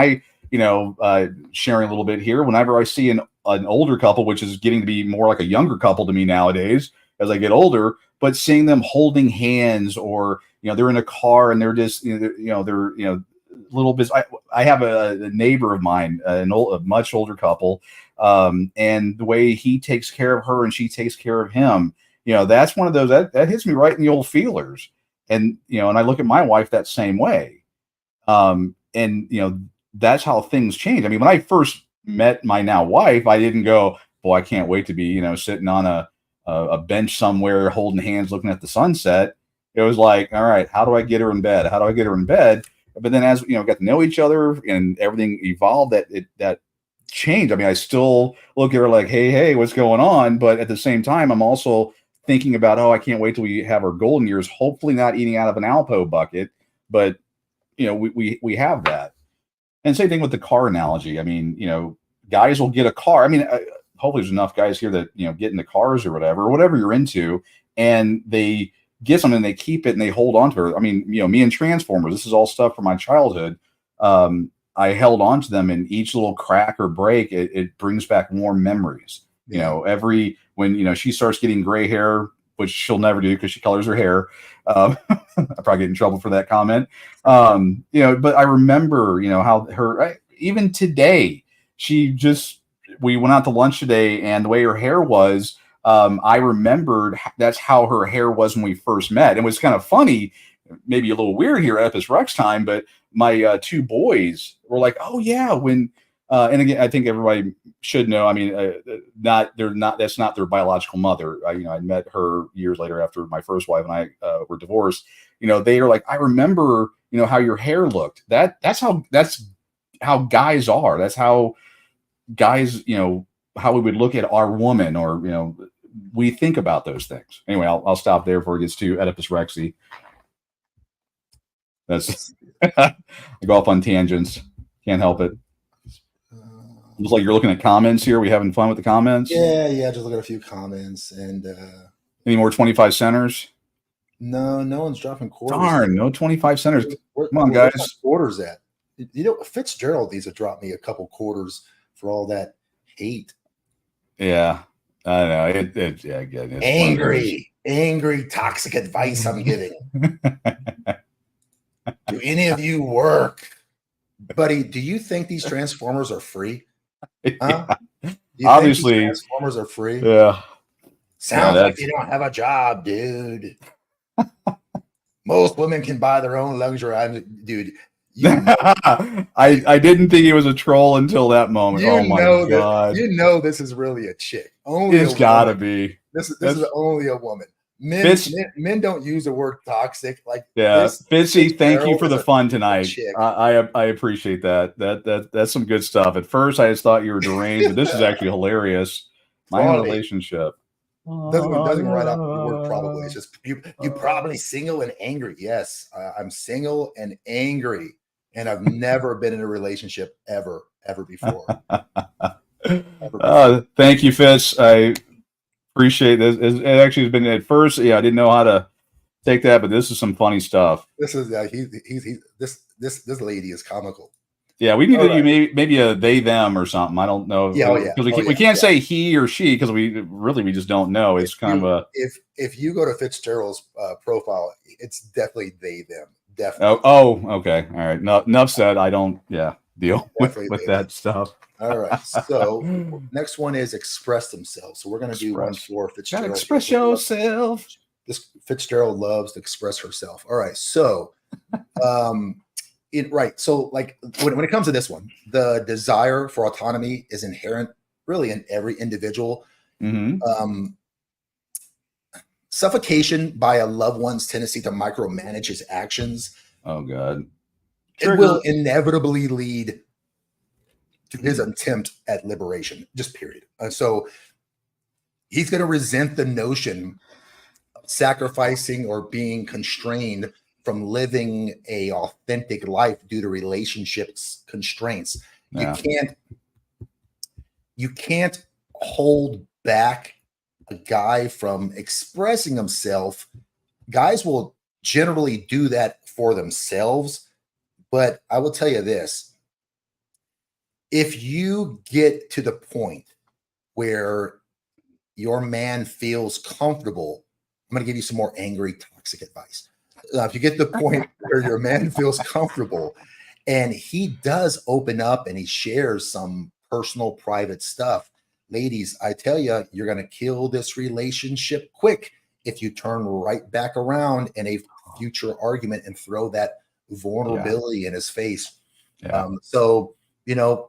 sharing a little bit here, whenever I see an older couple, which is getting to be more like a younger couple to me nowadays as I get older, but seeing them holding hands or, they're in a car and they're just, they're little bit. I have a neighbor of mine, a much older couple, and the way he takes care of her and she takes care of him, that's one of those that hits me right in the old feelers. And and I look at my wife that same way. and that's how things change. I mean, when I first met my now wife, I didn't go, boy, I can't wait to be sitting on a bench somewhere holding hands looking at the sunset. It was like, all right, how do I get her in bed? How do I get her in bed? But then as got to know each other and everything evolved, that changed. I mean, I still look at her like, hey, what's going on? But at the same time, I'm also thinking about, oh, I can't wait till we have our golden years, hopefully not eating out of an Alpo bucket, but we have that. And same thing with the car analogy. I mean, guys will get a car. I mean, hopefully there's enough guys here that get into cars or whatever you're into, and they get something, they keep it and they hold on to it. I mean, me and Transformers, this is all stuff from my childhood. I held on to them, and each little crack or break, it brings back warm memories. Yeah. When she starts getting gray hair, which she'll never do because she colors her hair. I probably get in trouble for that comment. But I remember, how even today, we went out to lunch today, and the way her hair was, I remembered that's how her hair was when we first met. It was kind of funny, maybe a little weird here at Epis Rex time, but my two boys were like, oh yeah, and again, I think everybody should know. I mean, that's not their biological mother. I met her years later after my first wife and I were divorced. They are like, I remember, how your hair looked. That's how guys are. That's how guys, how we would look at our woman, or, we think about those things. Anyway, I'll stop there before it gets to Oedipus Rexy. That's I go off on tangents. Can't help it. Looks like you're looking at comments here. We having fun with the comments? Yeah. Just look at a few comments. And any more 25 centers? No one's dropping quarters. Darn, no 25 centers. Come on, guys. Where's my quarters at? Fitzgerald needs to drop me a couple quarters for all that hate. Yeah, I know. It's angry, toxic advice I'm giving. Do any of you work? Buddy, do you think these Transformers are free? Huh? Yeah. Obviously, Transformers are free. Yeah. Sounds like you don't have a job, dude. Most women can buy their own luxury. Dude, I didn't think he was a troll until that moment. Oh my god! This is really a chick. It's gotta be. This is only a woman. Men don't use the word toxic like. Yeah, Fitzy, thank you for the fun tonight. I appreciate that. That's some good stuff. At first, I just thought you were deranged, but this is actually hilarious. My own relationship doesn't write out the word probably. It's just you probably single and angry. Yes, I'm single and angry, and I've never been in a relationship ever before. Thank you, Fitz. I appreciate this. It actually has been at first. Yeah, I didn't know how to take that, but this is some funny stuff. This is this lady is comical. Yeah, we need maybe a they them or something. I don't know. Yeah, because we can't say he or she because we just don't know. It's kind of a if you go to Fitzgerald's profile, it's definitely they them. Definitely. Oh, okay, all right. No, enough said. I don't. Yeah, deal with that stuff. All right. So next one is express themselves. So we're going to do one for Fitzgerald. Gotta express yourself. This Fitzgerald loves to express herself. All right. So, So like when it comes to this one, the desire for autonomy is inherent really in every individual. Mm-hmm. Suffocation by a loved one's tendency to micromanage his actions. Oh God. It will inevitably lead to his attempt at liberation, just period. So he's going to resent the notion of sacrificing or being constrained from living a authentic life due to relationships constraints. Yeah. You can't hold back a guy from expressing himself. Guys will generally do that for themselves, but I will tell you this. If you get to the point where your man feels comfortable, I'm going to give you some more angry, toxic advice. If you get to the point where your man feels comfortable and he does open up and he shares some personal, private stuff, ladies, I tell you, you're going to kill this relationship quick if you turn right back around in a future argument and throw that vulnerability in his face. Yeah. So,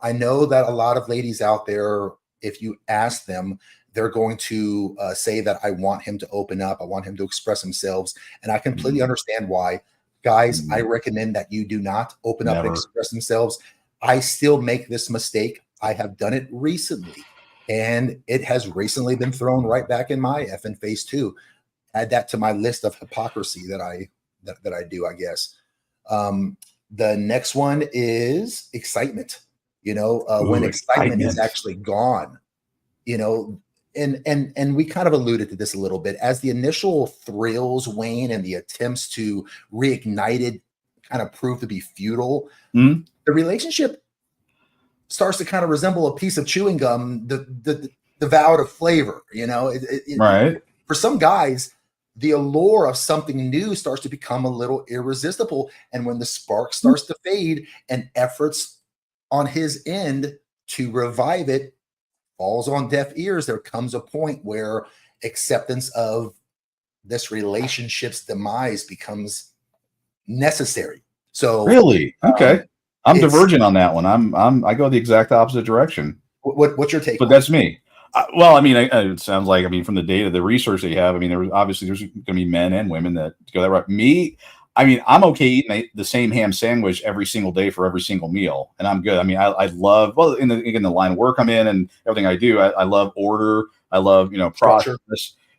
I know that a lot of ladies out there, if you ask them, they're going to say that I want him to open up. I want him to express themselves. And I completely Mm, understand why. Guys, I mm, recommend that you do not open up and never. express themselves. I still make this mistake. I have done it recently, and it has recently been thrown right back in my effing face too. Add that to my list of hypocrisy that I do, I guess. Um, the next one is excitement. When Ooh, excitement is excitement. actually gone, you know, and we kind of alluded to this a little bit as the initial thrills wane and the attempts to reignite it kind of prove to be futile. Mm, The relationship starts to kind of resemble a piece of chewing gum, the devoured of flavor. right. For some guys, the allure of something new starts to become a little irresistible. And when the spark starts to fade and efforts on his end to revive it falls on deaf ears, there comes a point where acceptance of this relationship's demise becomes necessary. So, Really? Okay. um, I'm it's divergent on that one. I go the exact opposite direction. what's your take But on it? that's me. Well, I mean, it sounds like, I mean, from the data, the research that you have, I mean, there's going to be men and women that go that route. Me, I mean, I'm okay eating the same ham sandwich every single day for every single meal, and I'm good. I mean, I love, well, in the line of work I'm in and everything I do, I love order. I love, process,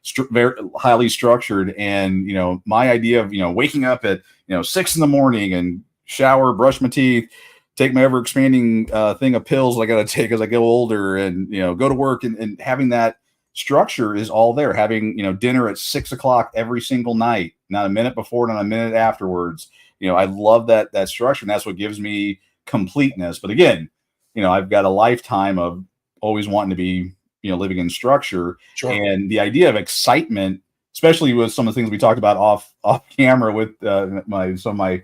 Structure. very highly structured. And my idea of waking up at 6 in the morning and shower, brush my teeth, take my ever expanding thing of pills I got to take as I get older, and go to work, and having that structure is all there. Having dinner at 6 o'clock every single night, not a minute before, not a minute afterwards. I love that structure, and that's what gives me completeness. But again, I've got a lifetime of always wanting to be living in structure, Sure. and the idea of excitement, especially with some of the things we talked about off camera with some of my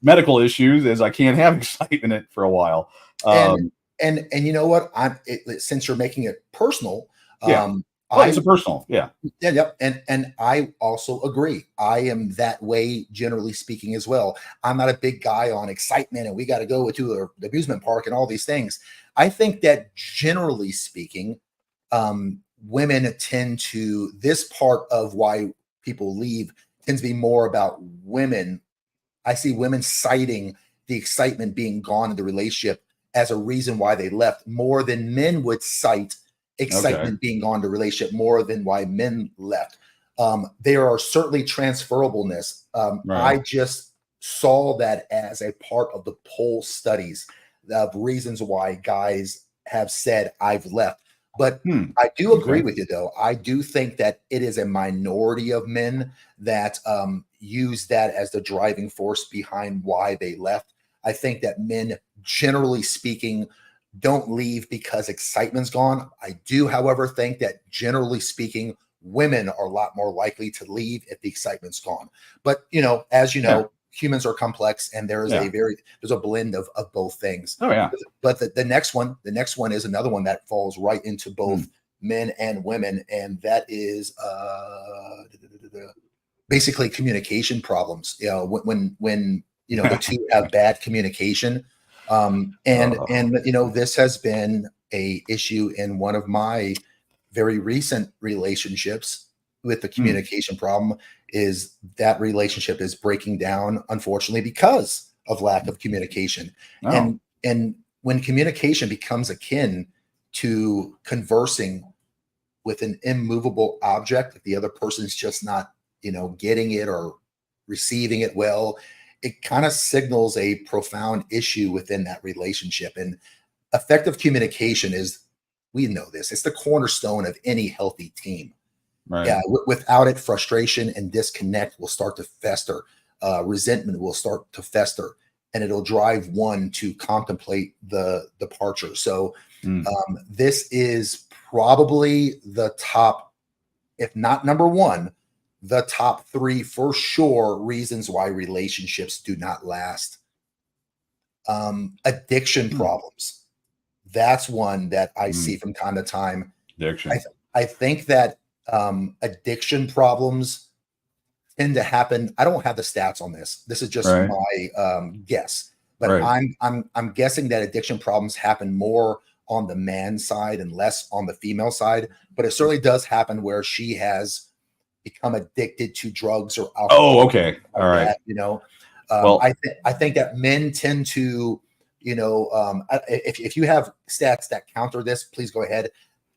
medical issues, is I can't have excitement in it for a while. And Um, and you know what? Since you're making it personal, yeah. um, Well, it's I a personal. Yeah. yeah, yep, and I also agree. I am that way generally speaking as well. I'm not a big guy on excitement and we got to go to the amusement park and all these things. I think that generally speaking, women tend to this part of why people leave tends to be more about women. I see women citing the excitement being gone in the relationship as a reason why they left more than men would cite Okay. excitement being gone in the relationship more than why men left. There are certainly transferableness. I Right. just saw that as a part of the poll studies of reasons why guys have said I've left. But Hmm. I do agree Okay. with you, though. I do think that it is a minority of men that use that as the driving force behind why they left. I think that men, generally speaking, don't leave because excitement's gone. I do, however, think that generally speaking, women are a lot more likely to leave if the excitement's gone. But as you Yeah. know, humans are complex, and Yeah. there's a blend of both things. Oh yeah. But the next one is another one that falls right into Hmm. both men and women, and that is basically communication problems. When the two have bad communication, and this has been a issue in one of my very recent relationships with the Hmm. communication problem is that relationship is breaking down, unfortunately, because of lack of communication. Oh. And when communication becomes akin to conversing with an immovable object, if the other person's just not, getting it or receiving it well, it kind of signals a profound issue within that relationship. And effective communication is, we know this, it's the cornerstone of any healthy team. Right. Yeah, without it, frustration and disconnect will start to fester. Resentment will start to fester, and it'll drive one to contemplate the departure. So, Hmm. this is probably the top, if not number one, the top three for sure reasons why relationships do not last. Addiction Hmm. problems. That's one that I Hmm. see from time to time. I Addiction. I think that addiction problems tend to happen. I don't have the stats on this. This is just Right. my guess. But Right. I'm guessing that addiction problems happen more on the man side and less on the female side. But it certainly does happen where she has become addicted to drugs or Oh, alcohol, okay. All like right. that. Well, I think that men tend to, if you have stats that counter this, please go ahead.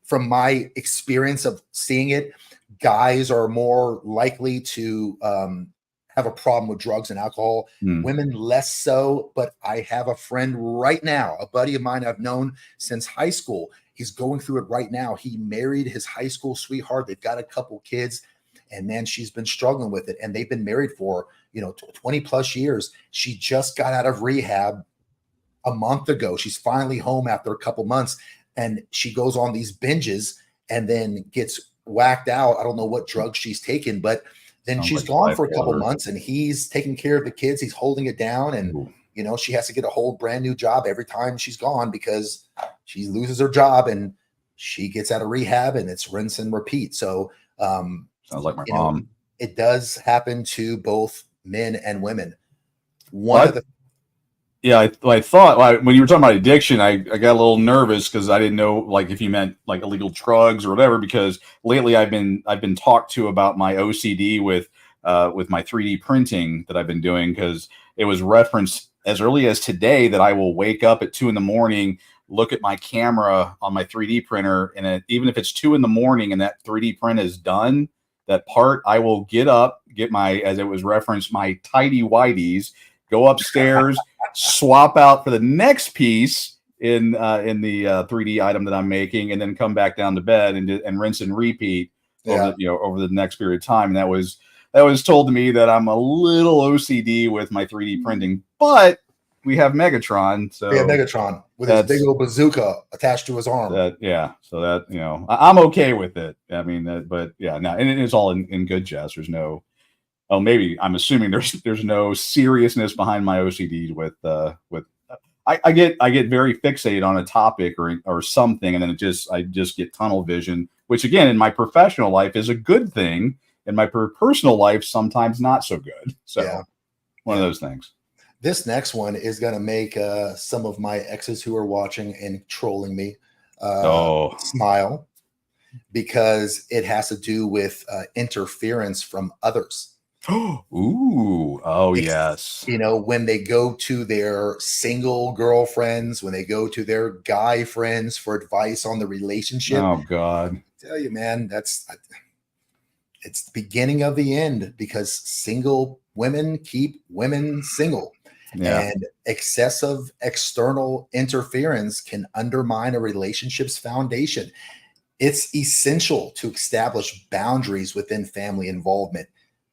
From my experience of seeing it, guys are more likely to have a problem with drugs and alcohol. Women less so, but I have a friend right now, a buddy of mine I've known since high school. He's going through it right now. He married his high school sweetheart. They've got a couple kids, and man, she's been struggling with it. And they've been married for 20 plus years. She just got out of rehab a month ago. She's finally home after a couple months, and she goes on these binges and then gets whacked out. I don't know what drugs she's taken, but then sounds she's like gone for a couple bipolar. months, and he's taking care of the kids. He's holding it down, and Ooh, she has to get a whole brand new job every time she's gone because she loses her job and she gets out of rehab, and it's rinse and repeat. So, sounds like my mom. it does happen to both men and women. One of But the yeah, I thought when you were talking about addiction, I got a little nervous because I didn't know like if you meant like illegal drugs or whatever. Because lately I've been talked to about my OCD with my 3D printing that I've been doing, because it was referenced as early as today that I will wake up at 2 a.m, look at my camera on my 3D printer, and even if it's 2 a.m and that 3D print is done, that part, I will get up, get my, as it was referenced, my tidy whities, go upstairs, swap out for the next piece in the 3D item that I'm making, and then come back down to bed and rinse and repeat over the next period of time. And that was told to me that I'm a little OCD with my 3D printing, but we have Megatron, so Megatron with his big old bazooka attached to his arm. So that I'm okay with it. I mean, but yeah, no, and it's all in good jest. There's no. Oh, maybe I'm assuming there's no seriousness behind my OCD with. I get very fixated on a topic or something, and then I just get tunnel vision, which again in my professional life is a good thing. In my personal life, sometimes not so good. So one of those things. This next one is going to make some of my exes who are watching and trolling me smile, because it has to do with interference from others. Ooh, oh yes. When they go to their single girlfriends, when they go to their guy friends for advice on the relationship. Oh God. I tell you, man, it's the beginning of the end, because single women keep women single. Yeah. And excessive external interference can undermine a relationship's foundation. It's essential to establish boundaries within family involvement.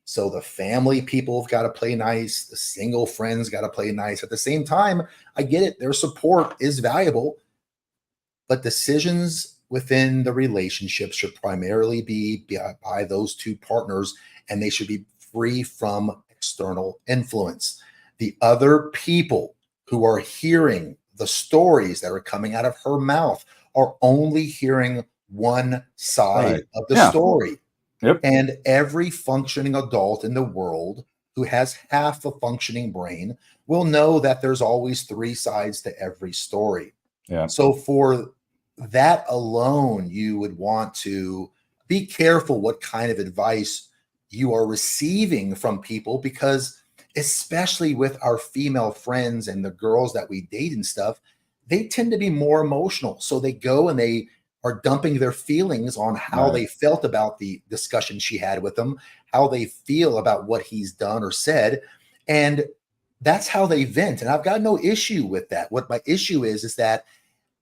So the family people have got to play nice. The single friends got to play nice. At the same time, I get it. Their support is valuable, but decisions within the relationship should primarily be by those two partners, and they should be free from external influence. The other people who are hearing the stories that are coming out of her mouth are only hearing one side of the story. Yep. And every functioning adult in the world who has half a functioning brain will know that there's always three sides to every story. Yeah. So for that alone, you would want to be careful what kind of advice you are receiving from people, because especially with our female friends and the girls that we date and stuff, they tend to be more emotional. So they go and they are dumping their feelings on how they felt about the discussion she had with them, how they feel about what he's done or said. And that's how they vent. And I've got no issue with that. What my issue is that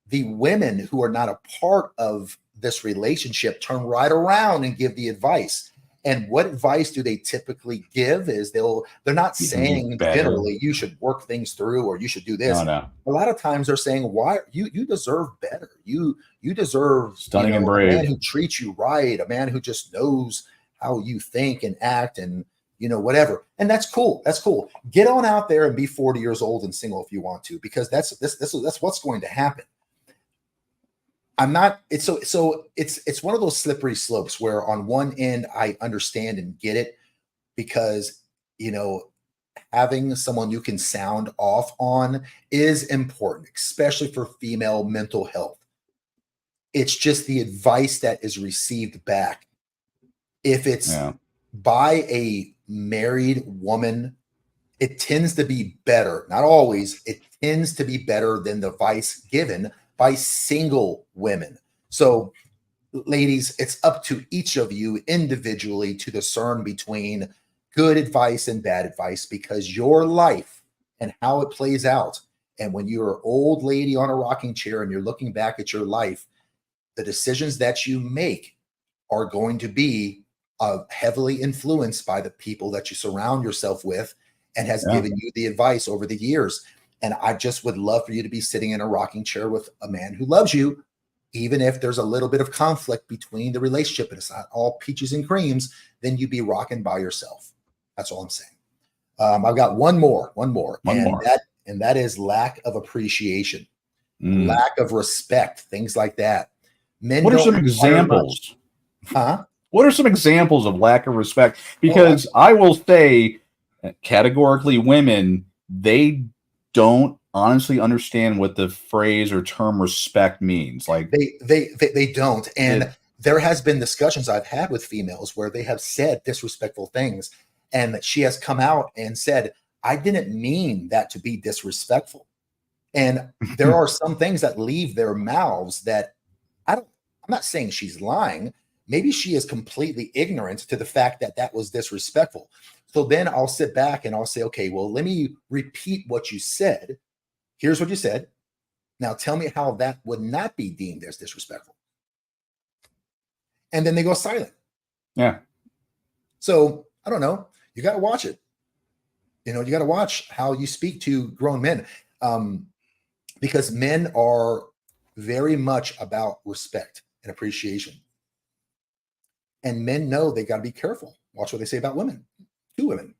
the women who are not a part of this relationship turn right around and give the advice. And what advice do they typically give is they're not saying generally you should work things through or you should do this. No. A lot of times they're saying, why you deserve better. You deserve stunning and brave. A man who treats you right, a man who just knows how you think and act and whatever. And that's cool. That's cool. Get on out there and be 40 years old and single if you want to, because that's what's going to happen. I'm not, it's one of those slippery slopes where on one end, I understand and get it, because, having someone you can sound off on is important, especially for female mental health. It's just the advice that is received back. If it's by a married woman, it tends to be better. Not always, it tends to be better than the advice given by single women. So, ladies, it's up to each of you individually to discern between good advice and bad advice, because your life and how it plays out. And when you're an old lady on a rocking chair and you're looking back at your life, the decisions that you make are going to be heavily influenced by the people that you surround yourself with and has given you the advice over the years. And I just would love for you to be sitting in a rocking chair with a man who loves you, even if there's a little bit of conflict between the relationship and it's not all peaches and creams, then you be rocking by yourself. That's all I'm saying. I've got one more, and that is lack of appreciation, lack of respect, things like that. Men what are don't some require examples? Huh? What are some examples of lack of respect? Because I will say, categorically, women, they don't honestly understand what the phrase or term respect means. Like they don't. And there has been discussions I've had with females where they have said disrespectful things, and she has come out and said, I didn't mean that to be disrespectful. And there are some things that leave their mouths that I'm not saying she's lying. Maybe she is completely ignorant to the fact that that was disrespectful. So then I'll sit back and I'll say, okay, well, let me repeat what you said. Here's what you said. Now tell me how that would not be deemed as disrespectful. And then they go silent. Yeah. So I don't know. You got to watch it. You got to watch how you speak to grown men, because men are very much about respect and appreciation. And men know they got to be careful. Watch what they say about women, to women,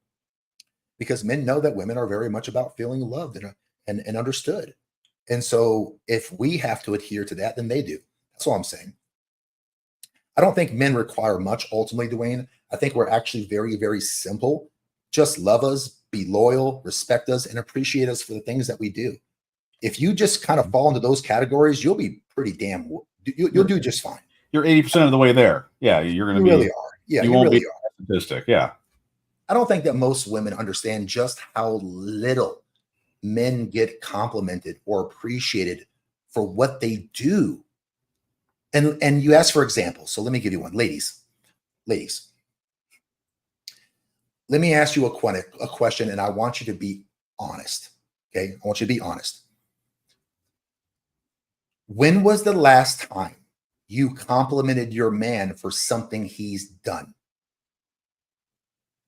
because men know that women are very much about feeling loved and understood. And so if we have to adhere to that, then they do. That's all I'm saying. I don't think men require much ultimately, Dwayne. I think we're actually very, very simple. Just love us, be loyal, respect us, and appreciate us for the things that we do. If you just kind of fall into those categories, you'll be pretty damn, you'll do just fine. You're 80% of the way there. Yeah, you're going to be. You really are. Yeah, you won't really be a statistic. Yeah. I don't think that most women understand just how little men get complimented or appreciated for what they do. And you ask for examples. So let me give you one. Ladies, let me ask you a question, and I want you to be honest. Okay. I want you to be honest. When was the last time you complimented your man for something he's done?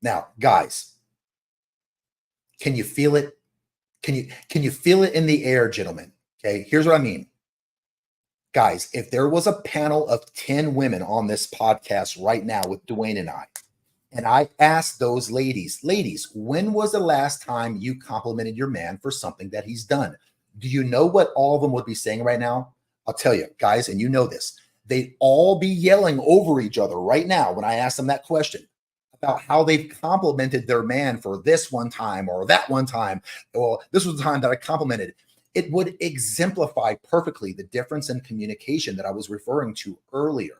Now, guys, can you feel it? Can you feel it in the air, gentlemen? Okay, here's what I mean. Guys, if there was a panel of 10 women on this podcast right now with Dwayne and I asked those ladies, when was the last time you complimented your man for something that he's done? Do you know what all of them would be saying right now? I'll tell you, guys, and you know this. They'd all be yelling over each other right now when I ask them that question about how they've complimented their man for this one time or that one time, or this was the time that I complimented. It would exemplify perfectly the difference in communication that I was referring to earlier.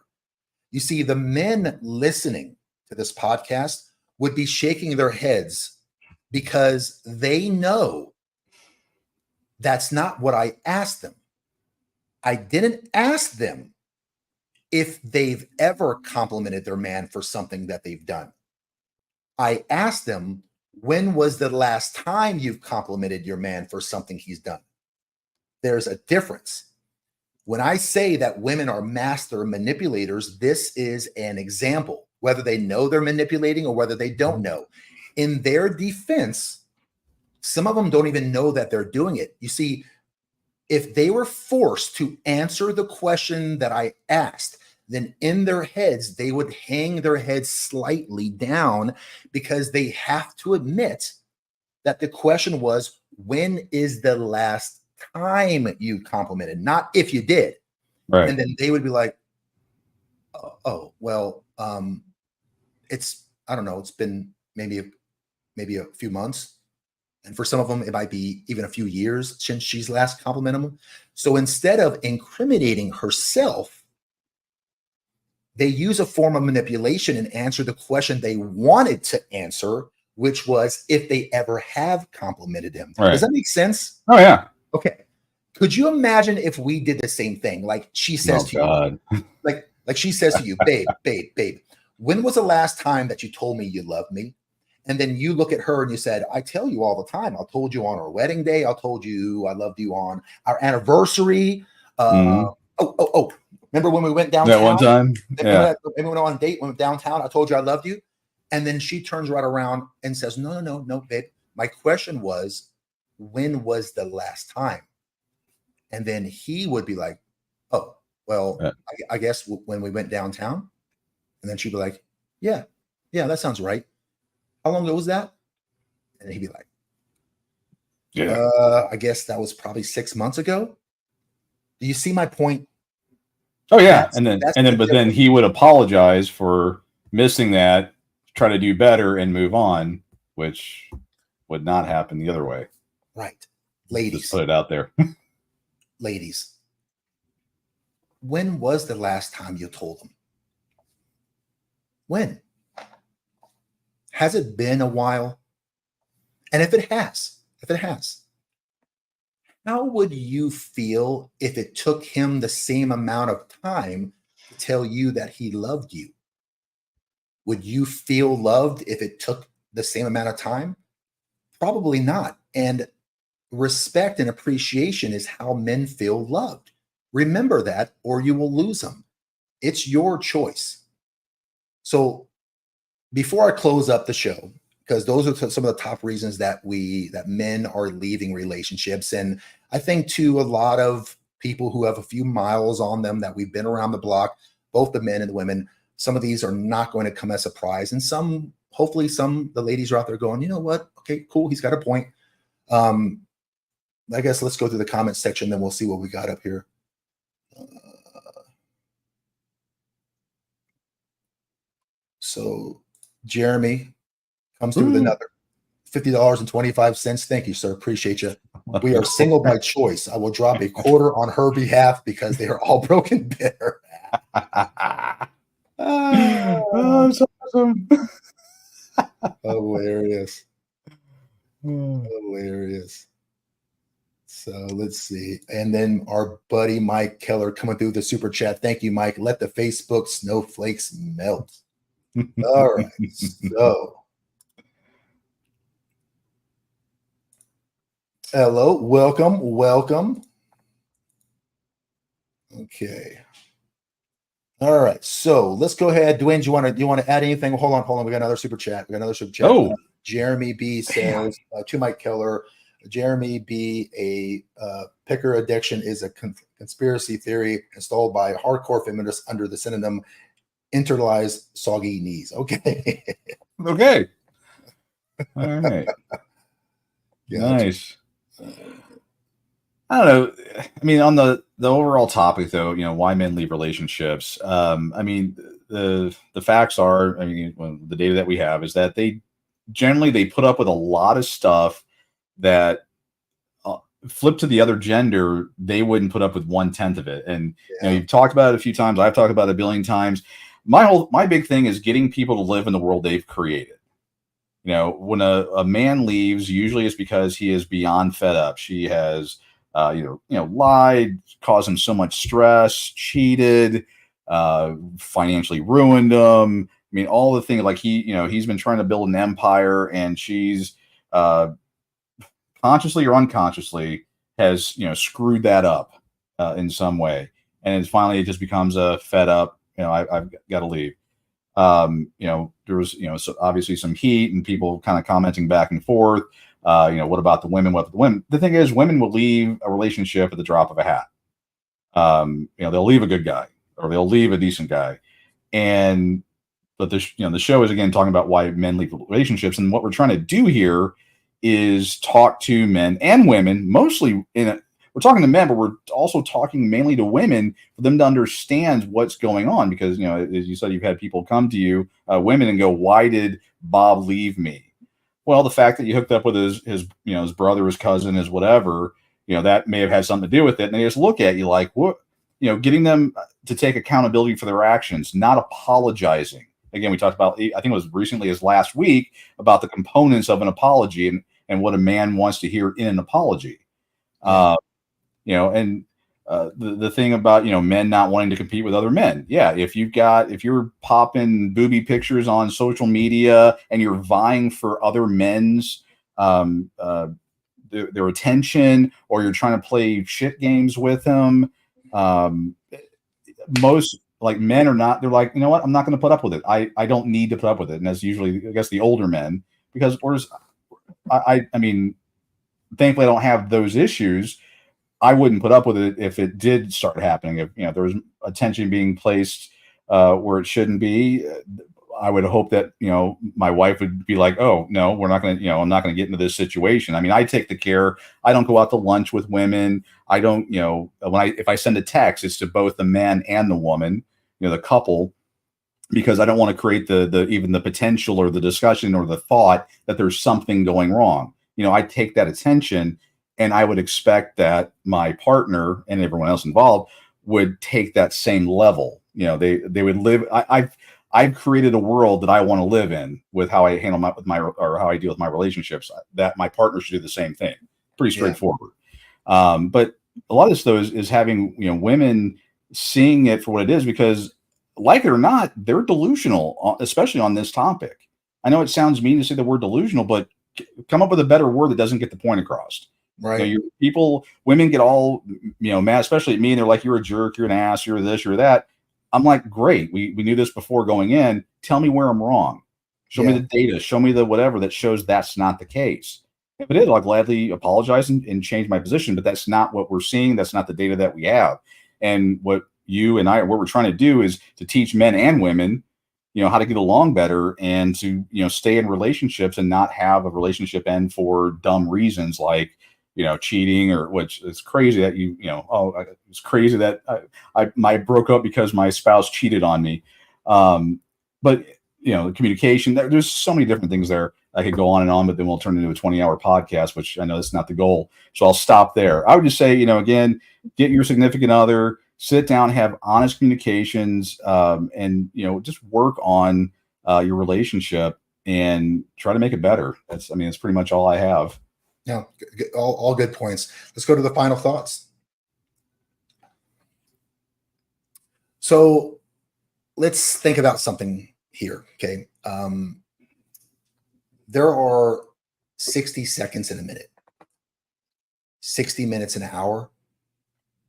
You see, the men listening to this podcast would be shaking their heads because they know that's not what I asked them. I didn't ask them if they've ever complimented their man for something that they've done. I asked them, when was the last time you've complimented your man for something he's done? There's a difference. When I say that women are master manipulators, this is an example, whether they know they're manipulating or whether they don't know. In their defense, some of them don't even know that they're doing it. You see, if they were forced to answer the question that I asked, then in their heads, they would hang their heads slightly down because they have to admit that the question was, when is the last time you complimented? Not if you did. Right. And then they would be like, well, I don't know. It's been maybe a few months. And for some of them, it might be even a few years since she's last complimented them. So instead of incriminating herself, they use a form of manipulation and answer the question they wanted to answer, which was if they ever have complimented him. Right. Does that make sense? Oh, yeah. Okay. Could you imagine if we did the same thing? Like she says to you, like she says to you, babe, when was the last time that you told me you loved me? And then you look at her and you said, I tell you all the time. I told you on our wedding day. I told you I loved you on our anniversary. Remember when we went downtown? That one time? Yeah. We went on a date, went downtown. I told you I loved you. And then she turns right around and says, no, babe. My question was, when was the last time? And then he would be like, oh, well, I guess when we went downtown. And then she'd be like, yeah, that sounds right. How long ago was that? And he'd be like, I guess that was probably 6 months ago. Do you see my point? Oh yeah. But then he would apologize for missing that, try to do better and move on, which would not happen the other way. Right. Ladies. Just put it out there. Ladies. When was the last time you told them? When? Has it been a while? And if it has, how would you feel if it took him the same amount of time to tell you that he loved you? Would you feel loved if it took the same amount of time? Probably not. And respect and appreciation is how men feel loved. Remember that, or you will lose them. It's your choice. So before I close up the show, because those are some of the top reasons that men are leaving relationships. And I think to a lot of people who have a few miles on them, that we've been around the block, both the men and the women, some of these are not going to come as a surprise. And hopefully the ladies are out there going, you know what? Okay, cool. He's got a point. I guess let's go through the comment section, then we'll see what we got up here. So Jeremy comes through with another $50.25. Thank you, sir. Appreciate you. We are single by choice. I will drop a quarter on her behalf because they are all broken bitter. That's awesome. Hilarious. Hilarious. So let's see. And then our buddy Mike Keller coming through the super chat. Thank you, Mike. Let the Facebook snowflakes melt. All right. So hello, welcome. Okay. All right. So let's go ahead. Dwayne, do you want to add anything? Hold on. We got another super chat. Oh. Jeremy B says to Mike Keller, Jeremy B, a picker addiction is a conspiracy theory installed by hardcore feminists under the synonym internalized soggy knees. Okay. Okay. All right. Gotcha. Nice. I don't know. I mean, on the overall topic, though, why men leave relationships. I mean, the facts are, the data that we have is that they generally put up with a lot of stuff that flip to the other gender, they wouldn't put up with 1/10 of it. And you've talked about it a few times. I've talked about it a billion times. My big thing is getting people to live in the world they've created. When a man leaves, usually it's because he is beyond fed up. She has, lied, caused him so much stress, cheated, financially ruined him. I mean, all the things, like he's been trying to build an empire, and she's consciously or unconsciously has screwed that up in some way, and finally it just becomes a fed up. I've got to leave. There was so obviously some heat and people kind of commenting back and forth. What about the women? What about the women? The thing is, women will leave a relationship at the drop of a hat. They'll leave a good guy or they'll leave a decent guy, but the show is again talking about why men leave relationships, and what we're trying to do here is talk to men and women, mostly we're talking to men, but we're also talking mainly to women for them to understand what's going on. Because, as you said, you've had people come to you, women, and go, why did Bob leave me? Well, the fact that you hooked up with his his brother, his cousin, his whatever, that may have had something to do with it. And they just look at you like, what, getting them to take accountability for their actions, not apologizing. Again, we talked about, I think it was recently as last week, about the components of an apology and what a man wants to hear in an apology. Yeah. And the thing about men not wanting to compete with other men, yeah, if you're popping booby pictures on social media and you're vying for other men's um, uh, their attention, or you're trying to play shit games with them, um, most like men are not. They're like, you know what, I'm not going to put up with it. I don't need to put up with it, and that's usually, I guess, the older men, because I mean, thankfully I don't have those issues. I wouldn't put up with it if it did start happening. If there was attention being placed where it shouldn't be, I would hope that my wife would be like, "Oh no, we're not going to. I'm not going to get into this situation." I mean, I take the care. I don't go out to lunch with women. I don't. If I send a text, it's to both the man and the woman, the couple, because I don't want to create the even the potential or the discussion or the thought that there's something going wrong. I take that attention, and I would expect that my partner and everyone else involved would take that same level. They would live. I've created a world that I want to live in with how I handle or how I deal with my relationships. That my partner should do the same thing. Pretty Yeah. straightforward. But a lot of this though is having women seeing it for what it is, because like it or not, they're delusional, especially on this topic. I know it sounds mean to say the word delusional, but come up with a better word that doesn't get the point across. Right. Women get all mad, especially at me, and they're like, "You're a jerk, you're an ass, you're this, you're that." I'm like, "Great, we knew this before going in. Tell me where I'm wrong. Show me Yeah. the data. Show me the whatever that shows that's not the case. If it is, I'll gladly apologize and change my position. But that's not what we're seeing. That's not the data that we have. And what you and I, what we're trying to do is to teach men and women, how to get along better and to, stay in relationships and not have a relationship end for dumb reasons like, cheating, or which is crazy that it's crazy that I broke up because my spouse cheated on me. But the communication, there's so many different things there. I could go on and on, but then we'll turn into a 20-hour podcast, which I know that's not the goal. So I'll stop there. I would just say, again, get your significant other, sit down, have honest communications, and just work on your relationship and try to make it better. That's pretty much all I have. Yeah. All good points. Let's go to the final thoughts. So let's think about something here. Okay. There are 60 seconds in a minute, 60 minutes in an hour,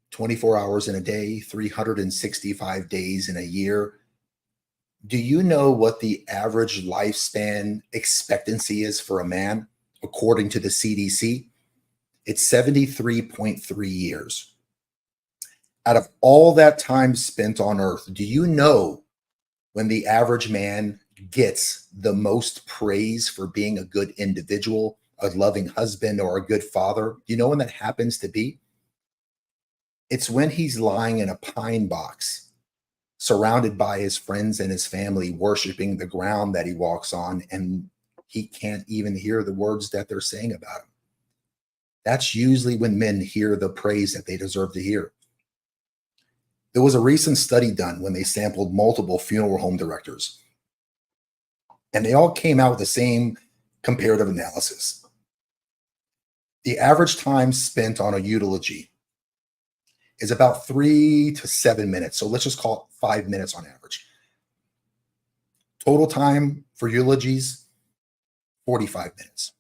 24 hours in a day, 365 days in a year. Do you know what the average lifespan expectancy is for a man, according to the CDC? It's 73.3 years. Out of all that time spent on earth, do you know when the average man gets the most praise for being a good individual, a loving husband, or a good father? Do you know when that happens to be? It's when he's lying in a pine box, surrounded by his friends and his family, worshiping the ground that he walks on, and he can't even hear the words that they're saying about him. That's usually when men hear the praise that they deserve to hear. There was a recent study done when they sampled multiple funeral home directors, and they all came out with the same comparative analysis. The average time spent on a eulogy is about 3 to 7 minutes. So let's just call it 5 minutes on average. Total time for eulogies, 45 minutes.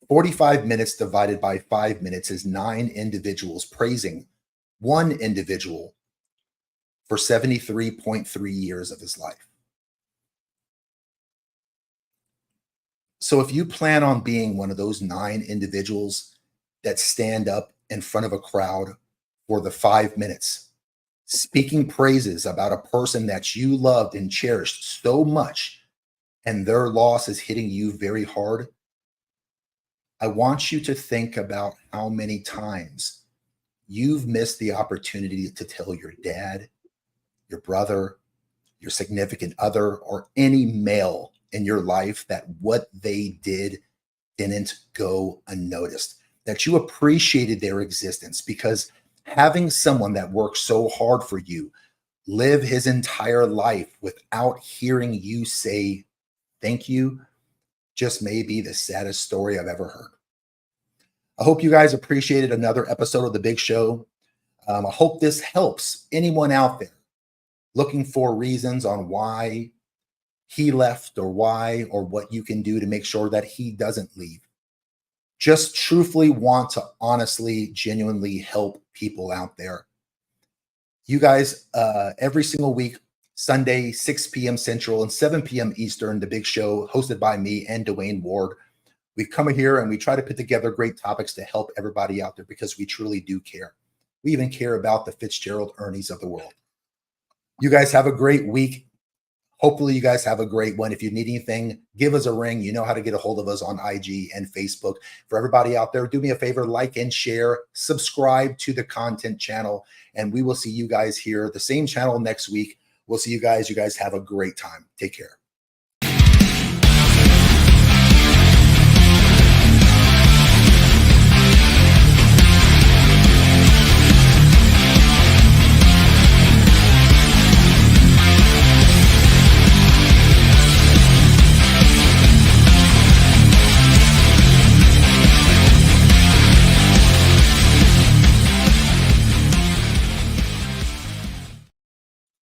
45 minutes divided by 5 minutes is 9 individuals praising one individual for 73.3 years of his life. So if you plan on being one of those 9 individuals that stand up in front of a crowd for the 5 minutes, speaking praises about a person that you loved and cherished so much, and their loss is hitting you very hard, I want you to think about how many times you've missed the opportunity to tell your dad, your brother, your significant other, or any male in your life, that what they did didn't go unnoticed, that you appreciated their existence, because having someone that worked so hard for you live his entire life without hearing you say thank you just may be the saddest story I've ever heard. I hope you guys appreciated another episode of The Big Show. I hope this helps anyone out there looking for reasons on why he left, or why, or what you can do to make sure that he doesn't leave. Just truthfully want to honestly, genuinely help people out there. You guys, every single week, Sunday, 6 p.m. Central and 7 p.m. Eastern, The Big Show, hosted by me and Dwayne Ward. We come here and we try to put together great topics to help everybody out there, because we truly do care. We even care about the Fitzgerald Ernies of the world. You guys have a great week. Hopefully you guys have a great one. If you need anything, give us a ring. You know how to get a hold of us on IG and Facebook. For everybody out there, do me a favor, like and share, subscribe to the content channel, and we will see you guys here, the same channel next week. We'll see you guys. You guys have a great time. Take care.